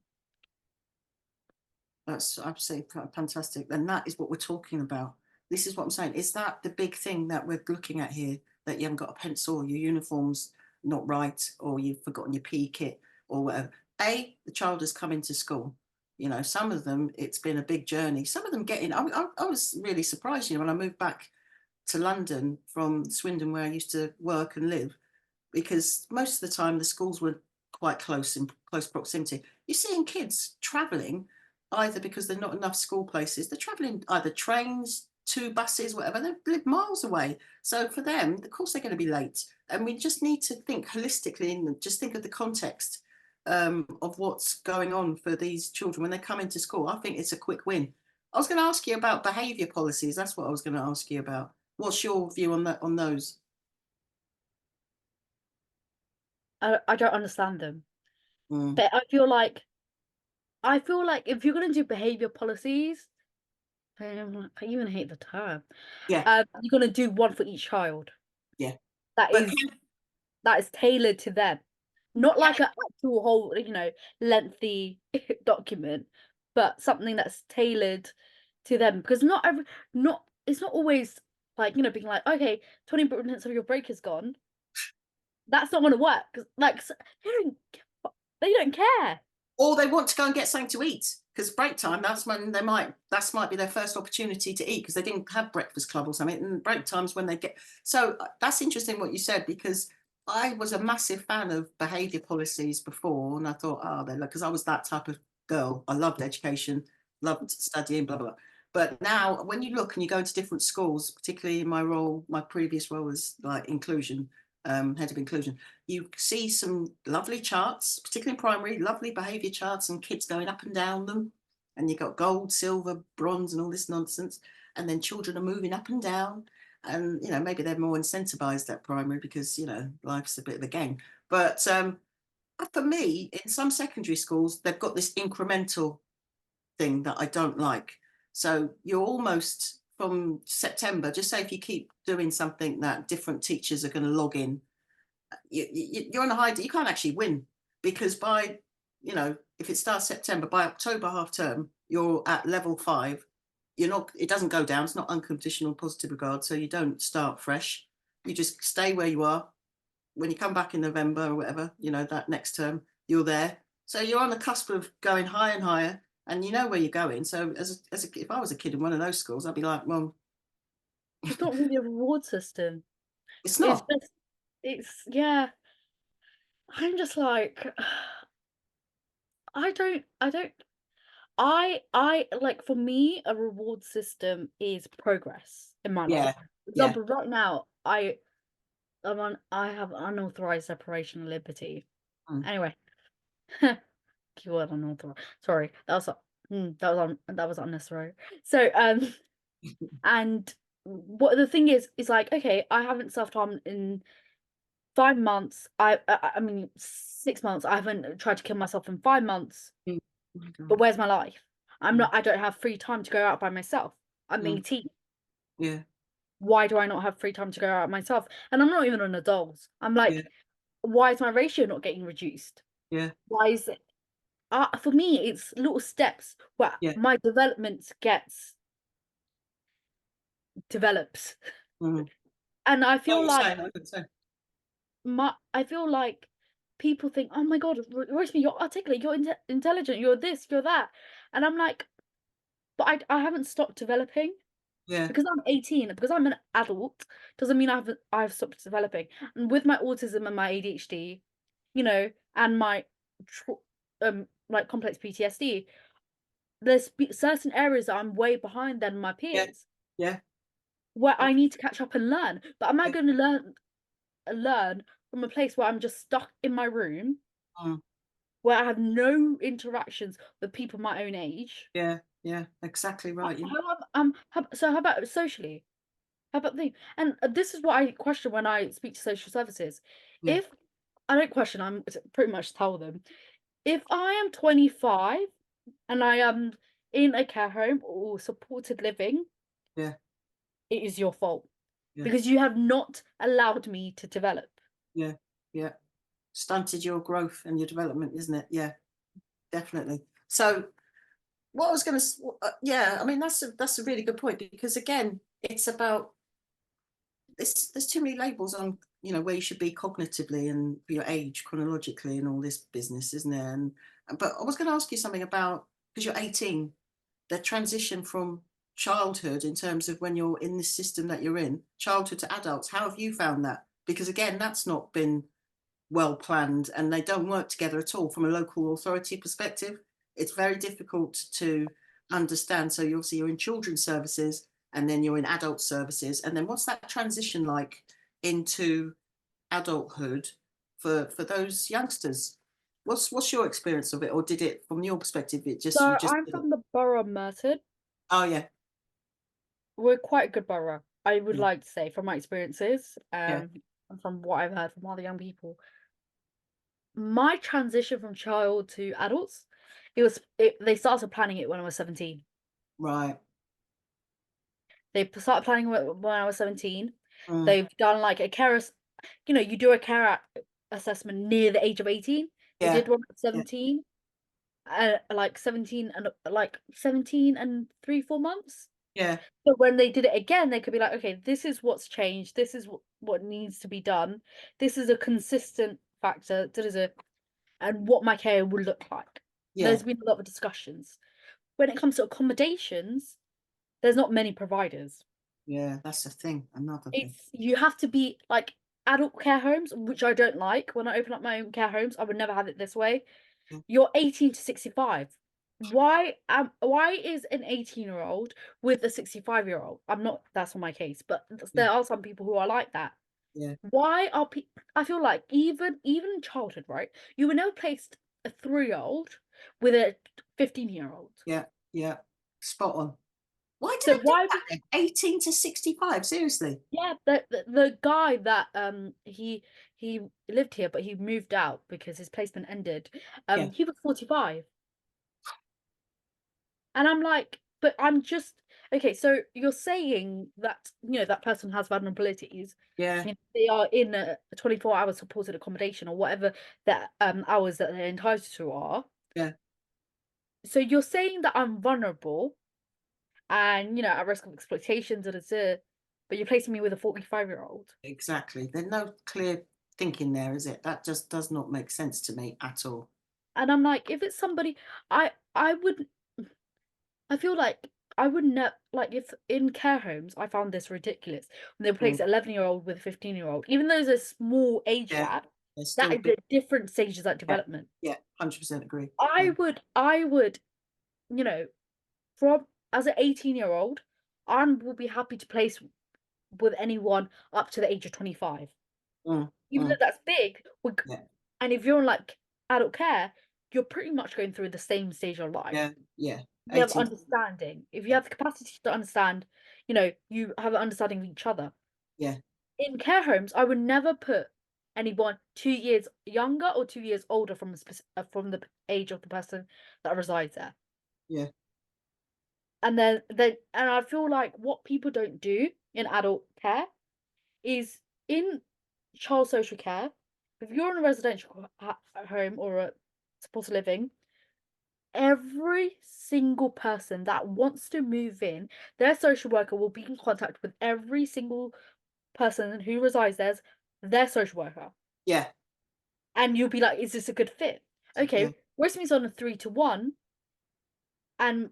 that's absolutely fantastic. And that is what we're talking about. This is what I'm saying. Is that the big thing that we're looking at here? That you haven't got a pencil, or your uniform's not right, or you've forgotten your PE kit, or whatever. The child has come into school. You know, some of them, it's been a big journey. Some of them getting, I was really surprised, you know, when I moved back to London from Swindon, where I used to work and live, because most of the time the schools were quite close, in close proximity. You're seeing kids travelling either because there's not enough school places. They're travelling either trains, two buses, whatever. They live miles away. So for them, of course, they're going to be late. And we just need to think holistically and just think of the context of what's going on for these children when they come into school. I think it's a quick win. I was going to ask you about behaviour policies. That's what I was going to ask you about. What's your view on that, on those? I don't understand them. Mm, But I feel like if you're gonna do behavior policies, I even hate the term. yeah, You're gonna do one for each child. yeah. That But is that is tailored to them. Not like an actual whole, lengthy document, but something that's tailored to them. Because not it's not always like, being like, okay, 20% of your break is gone. That's not gonna work. 'Cause, they don't care. or they want to go and get something to eat because break time, that's when that might be their first opportunity to eat because they didn't have breakfast club or something, and break times when they get. So that's interesting what you said, because I was a massive fan of behavior policies before, and I thought, oh, they're, because I was that type of girl. I loved education, loved studying, blah blah blah. But now when you look and you go into different schools, particularly in my role, my previous role was like inclusion, head of inclusion, you see some lovely charts, particularly in primary, lovely behaviour charts and kids going up and down them. And you've got gold, silver, bronze, and all this nonsense. And then children are moving up and down. And, you know, maybe they're more incentivized at primary because, you know, life's a bit of a game. But for me, in some secondary schools, they've got this incremental thing that I don't like. So you're almost from September, just say if you keep doing something that different teachers are going to log in, you're on a high. You can't actually win because by, you know, if it starts September, by October half term, you're at level 5. You're not. It doesn't go down. It's not unconditional positive regard. So you don't start fresh. You just stay where you are. When you come back in November or whatever, you know, that next term, you're there. So you're on the cusp of going higher and higher, and you know where you're going. So if I was a kid in one of those schools, I'd be like, well, It's not really a reward system. it's It's not. just yeah. I'm just like I like, for me, a reward system is progress in my life. Yeah, For yeah. example, right now, I have unauthorized separation of liberty. Mm, Anyway, keyword unauthorized. Sorry, that was unnecessary. So and what the thing is like, okay, I haven't self-harmed in 5 months. I mean 6 months. I haven't tried to kill myself in 5 months. mm. Oh my But God. where's my life? Mm, I don't have free time to go out by myself. I'm mm. 18. Yeah, Why do I not have free time to go out myself? And I'm not even an adult. I'm yeah, like, why is my ratio not getting reduced? yeah, Why is it? For me, it's little steps where yeah. my development develops. Mm. And I Like feel you're like saying, I could say. I feel like people think, oh my God, Roshni, you're articulate, you're intelligent, you're this, you're that. And I'm like, but I haven't stopped developing. Yeah, Because I'm 18, because I'm an adult, doesn't mean I've stopped developing. And with my autism and my ADHD, and my like complex PTSD, there's certain areas that I'm way behind than my yeah, peers, yeah, where yeah. I need to catch up and learn. But am I Yeah. going to learn from a place where I'm just stuck in my room, Mm. where I have no interactions with people my own age? Yeah, yeah, exactly right. Yeah, How about socially? How about and this is what I question when I speak to social services. yeah, If I don't question, I'm pretty much tell them, if I am 25 and I am in a care home or supported living, yeah, it is your fault yeah, because you have not allowed me to develop. yeah, yeah. Stunted your growth and your development, isn't it? Yeah, definitely. So what I was going to, yeah, I mean that's a really good point because again, it's about there's too many labels on, you know, where you should be cognitively and for your age chronologically and all this business, isn't there? And but I was going to ask you something about because you're 18, the transition from childhood in terms of when you're in this system that you're in, childhood to adults, how have you found that? Because again, that's not been well planned, and they don't work together at all from a local authority perspective. It's very difficult to understand. So you obviously you're in children's services, and then you're in adult services, and then what's that transition like into adulthood for those youngsters? What's your experience of it, or did it, from your perspective, it just you So just I'm didn't? from the borough of Merton. Oh yeah, We're quite a good borough, I would mm, like to say, from my experiences, yeah, and from what I've heard from other young people. My transition from child to adults, they started planning it when I was 17. right, Started planning when I was 17. mm, They've done like a you do a assessment near the age of 18. They yeah, did one at yeah, 17, like 17 and 3, 4 months. yeah, So when they did it again, they could be like, okay, this is what's changed. This is what needs to be done. This is a consistent factor. Da, da, da, and what my care would look like. yeah, There's been a lot of discussions. When it comes to accommodations, there's not many providers. yeah. That's the thing. Another thing. You have to be like adult care homes, which I don't like. When I open up my own care homes, I would never have it this way. Yeah, You're 18 to 65. Why is an 18-year-old with a 65-year-old? I'm not That's not my case, but yeah, there are some people who are like that. yeah, Why are people I feel like even in childhood, right? You would never place a 3-year-old with a 15-year-old. yeah, yeah. Spot on. Why do So they do why that then? 18 to 65, seriously? Yeah, the guy that he lived here, but he moved out because his placement ended. Yeah, He was 45, and I'm like, but I'm just okay. So you're saying that that person has vulnerabilities. yeah, They are in a 24-hour supported accommodation or whatever that hours that they're entitled to are. yeah, So you're saying that I'm vulnerable and at risk of exploitation, but you're placing me with a 45-year-old. exactly. There's no clear thinking there, is it? That just does not make sense to me at all. And I'm like, if it's somebody, I would, I feel like I wouldn't like if in care homes, I found this ridiculous when they Mm, place 11-year-old with a 15-year-old, even though there's a small age yeah, gap, there's that still is big. at different stages of Yeah, development. yeah, 100% agree. I Yeah, would, I would, you know, from as an 18-year-old, I will be happy to place with anyone up to the age of 25, mm, even though mm, that's big. yeah, And if you're in like adult care, you're pretty much going through the same stage of life. yeah, yeah. You have 18, understanding. If you yeah, have the capacity to understand, you have an understanding of each other. yeah, In care homes, I would never put anyone 2 years younger or 2 years older from the age of the person that resides there. yeah, And I feel like what people don't do in adult care is in child social care. If you're in a residential home or a supported living, every single person that wants to move in, their social worker will be in contact with every single person who resides their social worker. yeah, And you'll be like, is this a good fit? yeah, Okay, Roseme's on a 3-to-1 and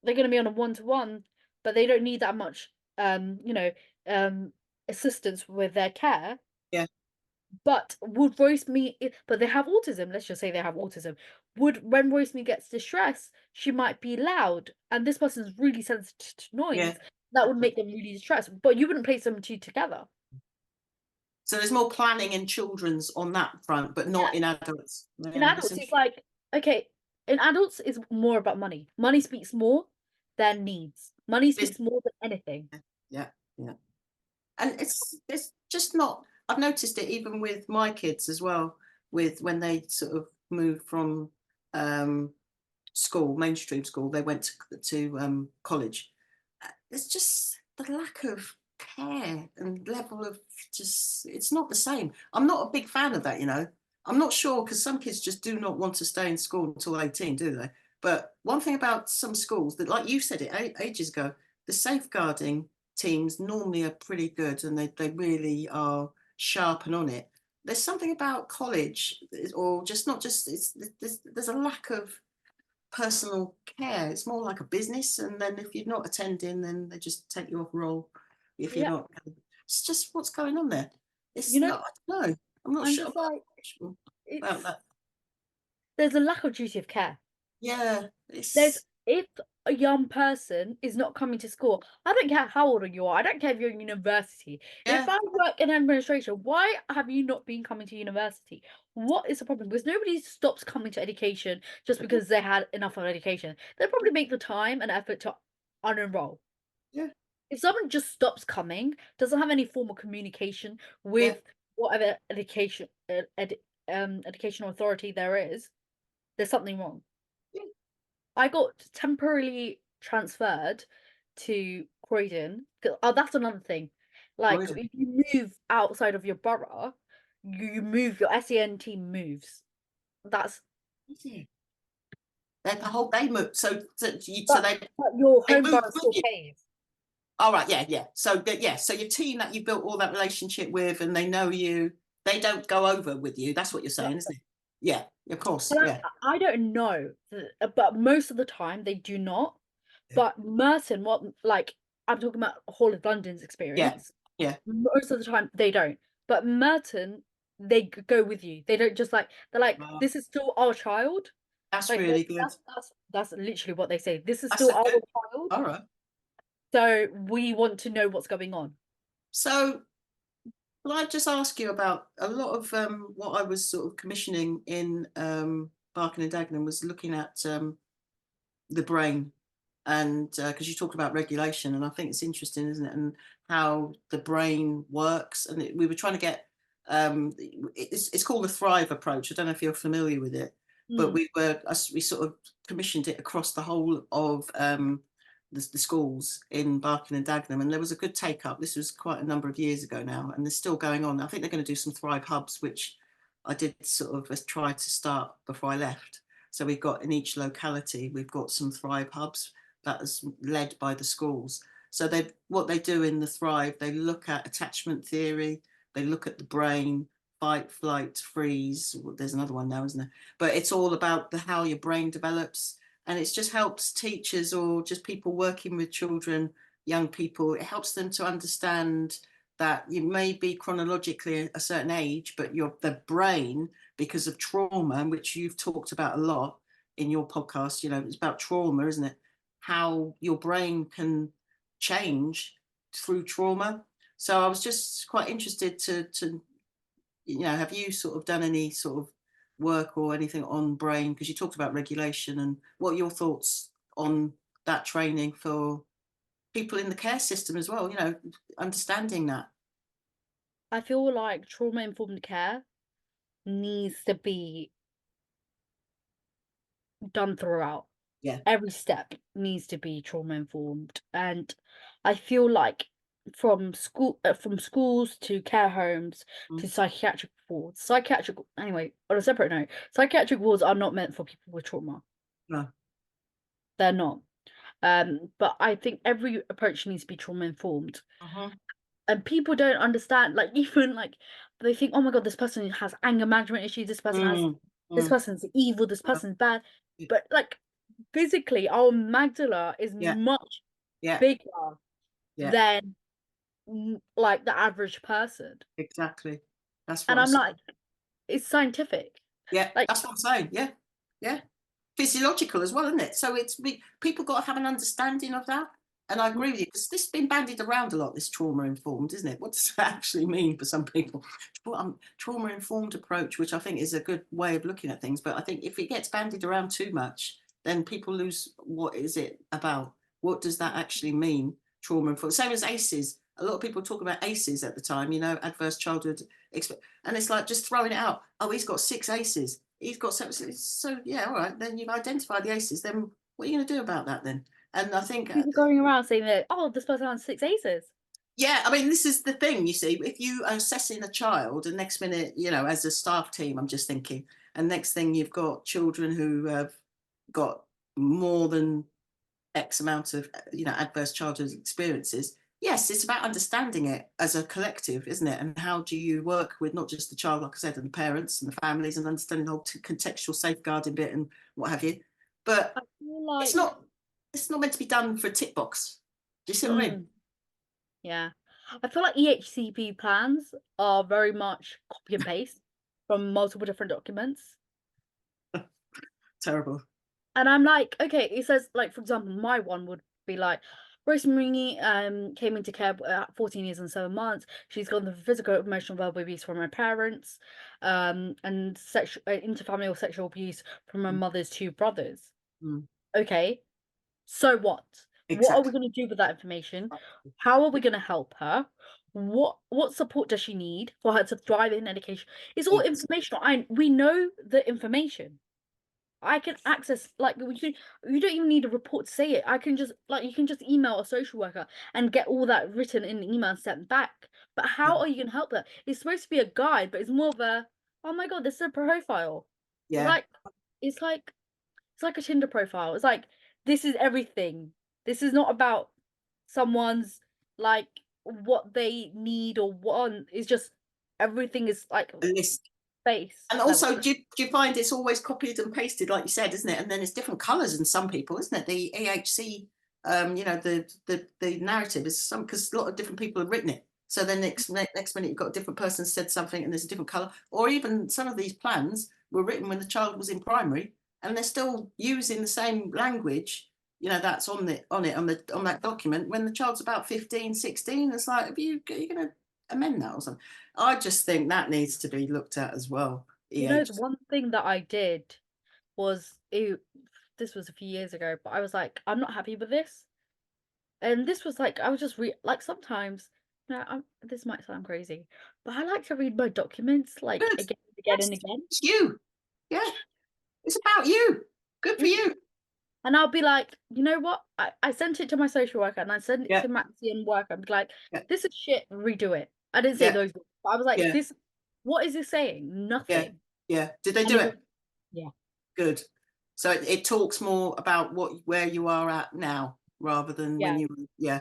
they're gonna be on a 1-to-1, but they don't need that much um assistance with their care. yeah, But they have autism, let's just say they have autism. When Rosemary gets distressed, she might be loud, and this person's really sensitive to yeah. noise. That would make them really distressed, but you wouldn't place them two together. So there's more planning in children's on that front, but not Yeah. in adults. In Yeah, that's adults, it's interesting. like, okay, in adults, it's more about money. Money speaks more than needs. Money speaks more than anything. Yeah, yeah. And it's just not, I've noticed it even with my kids as well, with when they sort of moved from um school, mainstream school, they went to college. It's just the lack of care and level of, just, it's not the same. I'm not a big fan of that, you know. I'm not sure, because some kids just do not want to stay in school until 18, do they? But one thing about some schools, that, like you said it ages ago, the safeguarding teams normally are pretty good, and they really are sharp and on it. There's something about college, or just not just, there's a lack of personal care. It's more like a business, and then if you're not attending, then they just take you off roll. If you're Yeah. not, it's just what's going on there. It's You know, not. I don't know. I'm not I'm sure. just I'm not like, sure about it's that. there's a lack of duty of care. Yeah, There's it's if a young person is not coming to school, I don't care how old you are. I don't care if you're in university. If yeah. I work in administration, why have you not been coming to university? What is the problem? Because nobody stops coming to education just because they had enough of education. They probably make the time and effort to unenroll. Yeah, If someone just stops coming, doesn't have any form of communication yeah, with whatever educational authority there is, there's something wrong. yeah. I got temporarily transferred to Croydon. Oh, that's another thing. Like, Croydon. if you move outside of your borough, you move, your SEN team moves. That's Is it? The whole they moved. So but your they home moved borough with still you. pays. All right, yeah, yeah. So yeah, so your team that you built all that relationship with, and they know you, they don't go over with you. That's what you're saying, isn't it? Yeah, of course. Well, Yeah, I don't know, but most of the time they do not. yeah, But Merton, what like I'm talking about Hall of London's yeah, experience. yeah. Most of the time they don't. But Merton, they go with you. They don't just like they're like, Wow, this is still our child. that's Like really good. that's literally what they say. This is That's still a our good. child. All right. So we want to know what's going on. So, well, I just ask you about a lot of what I was sort of commissioning in Barking and Dagenham was looking at the brain, and because you talked about regulation, and I think it's interesting, isn't it, and how the brain works. And we were trying to get it's called the Thrive approach. I don't know if you're familiar with it, but Mm. we sort of commissioned it across the whole of the schools in Barking and Dagenham, and there was a good take up. This was quite a number of years ago now, and they're still going on. I think they're going to do some Thrive hubs, which I did sort of try to start before I left. So we've got in each locality, we've got some Thrive hubs that is led by the schools. So what they do in the Thrive, they look at attachment theory, they look at the brain, fight, flight, freeze. Well, there's another one now, isn't there? But it's all about how your brain develops. And it just helps teachers or just people working with children, young people, it helps them to understand that you may be chronologically a certain age, but the brain, because of trauma, which you've talked about a lot in your podcast, it's about trauma, isn't it? How your brain can change through trauma. So I was just quite interested to have you sort of done any sort of work or anything on brain? Because you talked about regulation, and what are your thoughts on that training for people in the care system as well, understanding that. I feel like trauma informed care needs to be done throughout. Yeah. Every step needs to be trauma informed, and I feel like from schools to care homes to Mm. psychiatric wards, anyway, on a separate note, psychiatric wards are not meant for people with trauma. No. They're not. But I think every approach needs to be trauma informed, Uh-huh. and people don't understand, like, even like they think, oh my god, this person has anger management issues, Mm. this Mm. person's evil, this Uh, person's bad. y- But like physically, our amygdala is yeah, much yeah, bigger yeah, than like the average person. exactly. That's what And I'm I'm saying. like, it's scientific. Yeah, Like, that's what I'm saying. Yeah, yeah. Physiological as well, isn't it? So people got to have an understanding of that. And I agree with you, because this has been bandied around a lot, this trauma informed, isn't it? What does that actually mean for some people? Trauma informed approach, which I think is a good way of looking at things. But I think if it gets bandied around too much, then people lose what is it about? What does that actually mean? Trauma informed. Same as ACEs. A lot of people talk about ACEs at the time, adverse childhood and it's like just throwing it out. Oh, he's got 6 ACEs. He's got 7. So yeah, all right. Then you've identified the ACEs. Then what are you going to do about that then? And I think, people going around saying that, oh, this person has 6 aces. yeah, I mean, this is the thing. You see, if you are assessing a child, and next minute, as a staff team, I'm just thinking, and next thing you've got children who have got more than X amount of, adverse childhood experiences. Yes, it's about understanding it as a collective, isn't it? And how do you work with not just the child, like I said, and the parents and the families, and understanding the whole contextual safeguarding bit and what have you. but I feel it's like, not it's not meant to be done for a tick box. Do you see what I mean? mm, yeah, I feel like EHCP plans are very much copy and paste from multiple different documents. Terrible. And I'm like, okay, it says like for example, my one would be like Rosemary came into care at 14 years and 7 months. She's gone through physical, emotional, verbal abuse from her parents, and sexual interfamilial sexual abuse from her Mm, mother's two brothers. mm, Okay, so what? What are we exactly. going to do with that information? How are we going to help her? What support does she need for her to thrive in education? It's all Ex- informational. We know the information. I can access like you don't even need a report to say it. I can just like you can just email a social worker and get all that written in an email and sent back. But Yeah, how are you gonna help her? It's supposed to be a guide, but it's more of a oh my god, this is a profile. It's yeah. like it's like it's like a Tinder profile. It's like this is everything. This is not about someone's like what they need or want. It's just everything is like A list. base And level. also, do you find it's always copied and pasted, like you said, isn't it? And then it's different colours in some people, isn't it? The EHC, the narrative is some because a lot of different people have written it. So then next minute you've got a different person said something and there's a different colour. Or even some of these plans were written when the child was in primary and they're still using the same language. That's on that document when the child's about 15, 16. It's like, are you going to amend that or something? I just think that needs to be looked at as well. You know, EH. the one thing that I did was this was a few years ago, but I was like, I'm not happy with this. And this was like I was just like sometimes this might sound crazy, but I like to read my documents like Good. again and again Yes, and again. it's you. Yeah, it's about you. Good for Mhm. you. And I'll be like, you know what? I sent it to my social worker and I sent it Yeah, to Maxi and work. I'd be like, yeah, this is shit, redo it. I didn't say yeah, those words, but I was like, yeah, this what is this saying? yeah, Nothing. yeah. Did they And do it was it? yeah, Good. So it talks more about where you are at now rather than when yeah. you yeah.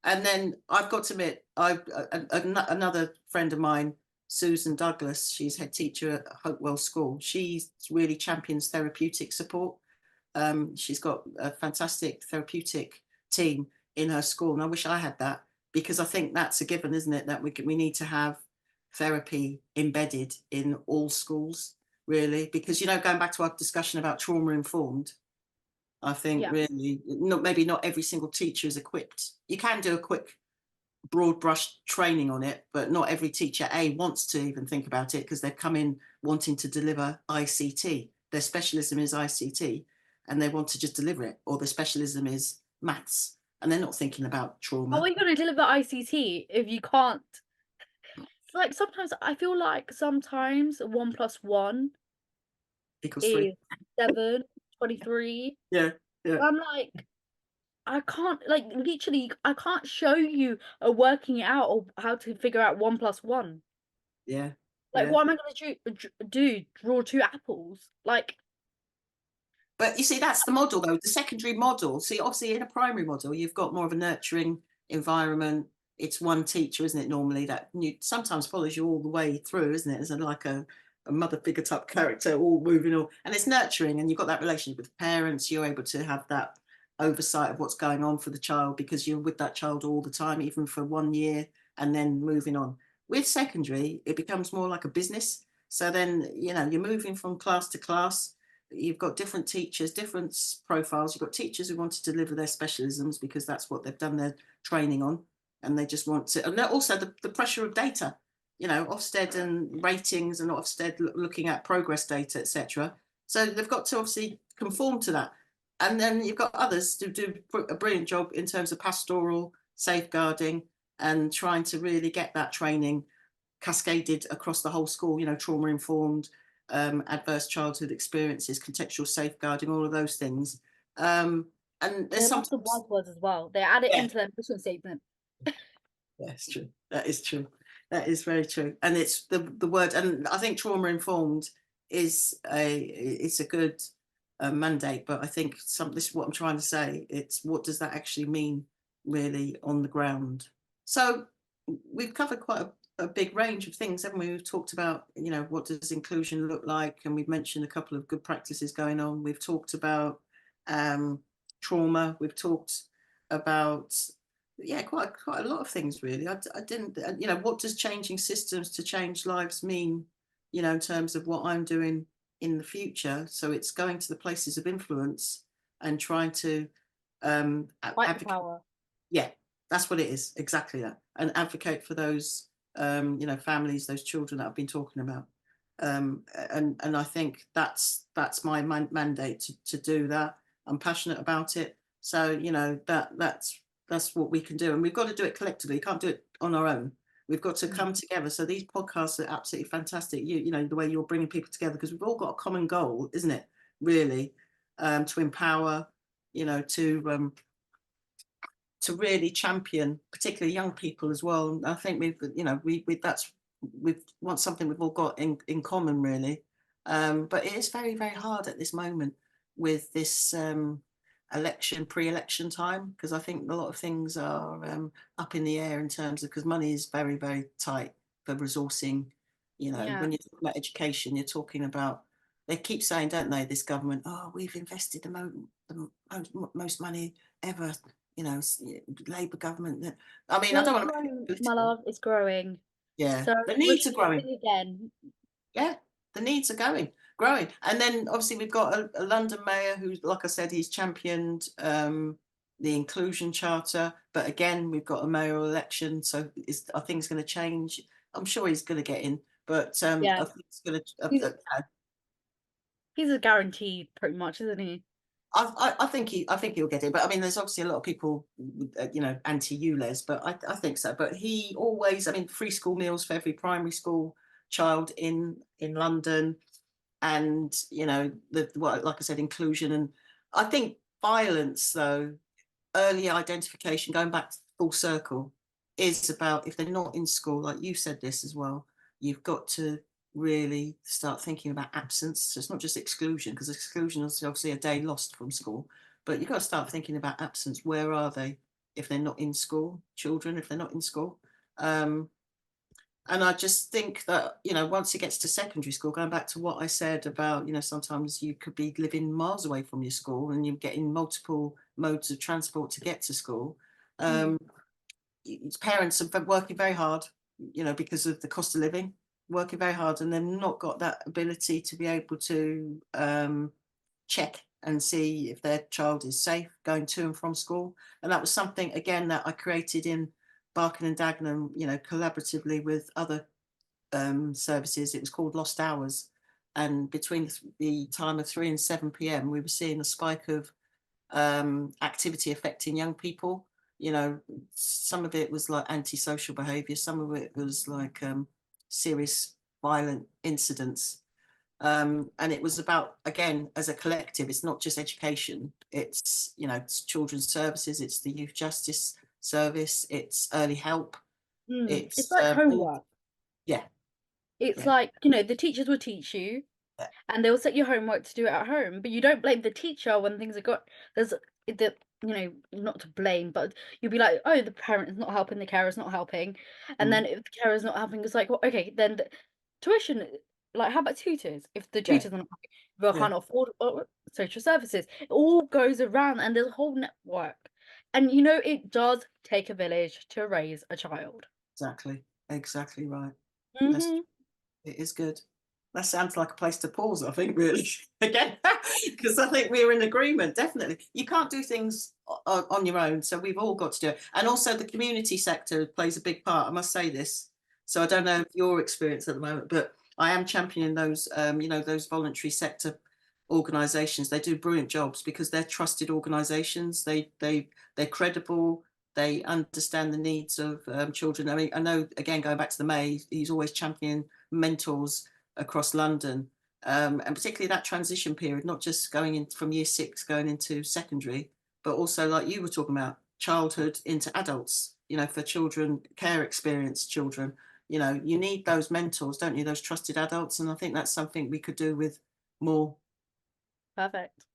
And then I've got to admit, another friend of mine, Susan Douglas, she's head teacher at Hopewell School. She really champions therapeutic support. She's got a fantastic therapeutic team in her school, and I wish I had that because I think that's a given, isn't it? That we need to have therapy embedded in all schools, really, because going back to our discussion about trauma informed, I think Yeah. really maybe not every single teacher is equipped. You can do a quick broad brush training on it, but not every teacher wants to even think about it because they've come in wanting to deliver ICT. Their specialism is ICT and they want to just deliver it, or the specialism is maths and they're not thinking about How are trauma. you gonna deliver ICT if you can't? It's like sometimes I feel like sometimes 1 plus 1 Equals three. is 7, 23. Yeah, yeah, I'm like, I can't like literally I can't show you a working it out or how to figure out 1 plus 1. yeah, Like yeah. what am I gonna do? Draw two apples? Like But you see, that's the model, though, the secondary model. See, obviously, in a primary model, you've got more of a nurturing environment. It's one teacher, isn't it, normally, that sometimes follows you all the way through, isn't it? As like a mother figure type character, all moving all. And it's nurturing, and you've got that relationship with parents. You're able to have that oversight of what's going on for the child because you're with that child all the time, even for 1 year, and then moving on. With secondary, it becomes more like a business. So then, you're moving from class to class. You've got different teachers, different profiles. You've got teachers who want to deliver their specialisms because that's what they've done their training on, and they just want to. And also the pressure of data, Ofsted and ratings, and Ofsted looking at progress data, etc. So they've got to obviously conform to that. And then you've got others who do a brilliant job in terms of pastoral safeguarding and trying to really get that training cascaded across the whole school, trauma informed, adverse childhood experiences, contextual safeguarding, all of those things. And they there's love the sometimes, buzzwords as well. They add it yeah, into their mission statement. that's true. That is true. That is very true. And it's the word, and I think trauma informed it's a good mandate, but I think this is what I'm trying to say. It's what does that actually mean really on the ground? So we've covered quite a big range of things, haven't we? We've talked about, what does inclusion look like? And we've mentioned a couple of good practices going on. We've talked about trauma. We've talked about, yeah, quite a lot of things really. I didn't, you know, what does changing systems to change lives mean, you know, in terms of what I'm doing in the future. So it's going to the places of influence and trying to Fight the advocate. power. Yeah, that's what it is, exactly that, and advocate for those, you know, families, those children that I've been talking about. And I think that's my mandate to do that. I'm passionate about it, so you know that's what we can do, and we've got to do it collectively. You can't do it on our own. We've got to Mm. come together. So these podcasts are absolutely fantastic. You know the way you're bringing people together, because we've all got a common goal, isn't it? Really, to empower, you know, to really champion, particularly young people as well. And I think we've, you know, we that's we want something we've all got in common, really. But it is very, very hard at this moment with this pre-election time, because I think a lot of things are up in the air in terms of, because money is very, very tight for resourcing. You know, Yeah. when you're talking about education, you're talking about, they keep saying, don't they, this government, oh, we've invested most money ever, you know, Labour government. I mean, I Well, don't it's want to make growing, it my political. love. It's growing. Yeah, So the we're needs are growing. shifting again. Yeah, the needs are growing. And then obviously we've got a London mayor who, like I said, he's championed the inclusion charter. But again, we've got a mayoral election, so are things going to change? I'm sure he's going to get in, but Yeah. I think it's going He's to. he's a guarantee, pretty much, isn't he? I think I think he'll get it, but I mean, there's obviously a lot of people, you know, anti-ULEZ, but I think so. But he always, I mean, free school meals for every primary school child in London, and you know, like I said, inclusion, and I think violence, though, early identification, going back to full circle, is about, if they're not in school, like you said this as well, you've got to really start thinking about absence. So it's not just exclusion, because exclusion is obviously a day lost from school, but you've got to start thinking about absence. Where are they if they're not in school? Children, if they're not in school. And I just think that, you know, once it gets to secondary school, going back to what I said about, you know, sometimes you could be living miles away from your school and you're getting multiple modes of transport to get to school. Mm. Um, Parents are working very hard, you know, because of the cost of living, working very hard, and they've not got that ability to be able to check and see if their child is safe going to and from school. And that was something, again, that I created in Barking and Dagenham, you know, collaboratively with other services. It was called Lost Hours. And between the time of 3 and 7 p.m., we were seeing a spike of activity affecting young people. You know, some of it was like antisocial behaviour, some of it was like serious violent incidents. And it was about, again, as a collective, it's not just education, it's, you know, it's children's services, it's the youth justice service, it's early help, Mm. It's it's like all, homework. yeah, It's yeah, like, you know, the teachers will teach you, yeah, and they'll set your homework to do it at home, but you don't blame the teacher when things are got there's the you know, not to blame, but you'll be like, "Oh, the parent is not helping, the carer's not helping." And mm, then if the carer's not helping, it's like, "Well, okay, then the tuition, like, how about tutors? If the yeah, tutors are not helping, people yeah, can't afford social services." It all goes around, and there's a whole network. And, you know, it does take a village to raise a child. exactly right. That's, Mhm. it is good. That sounds like a place to pause, I think, really. Again, because I think we're in agreement, definitely. You can't do things on your own, so we've all got to do it. And also the community sector plays a big part, I must say this. So I don't know your experience at the moment, but I am championing those, you know, those voluntary sector organisations. They do brilliant jobs because they're trusted organisations. They're credible. They understand the needs of children. I mean, I know, again, going back to the May, he's always championing mentors across London, and particularly that transition period, not just going in from year 6 going into secondary, but also, like you were talking about, childhood into adults, you know, for children, care experience children. You know, you need those mentors, don't you, those trusted adults, and I think that's something we could do with more. Perfect.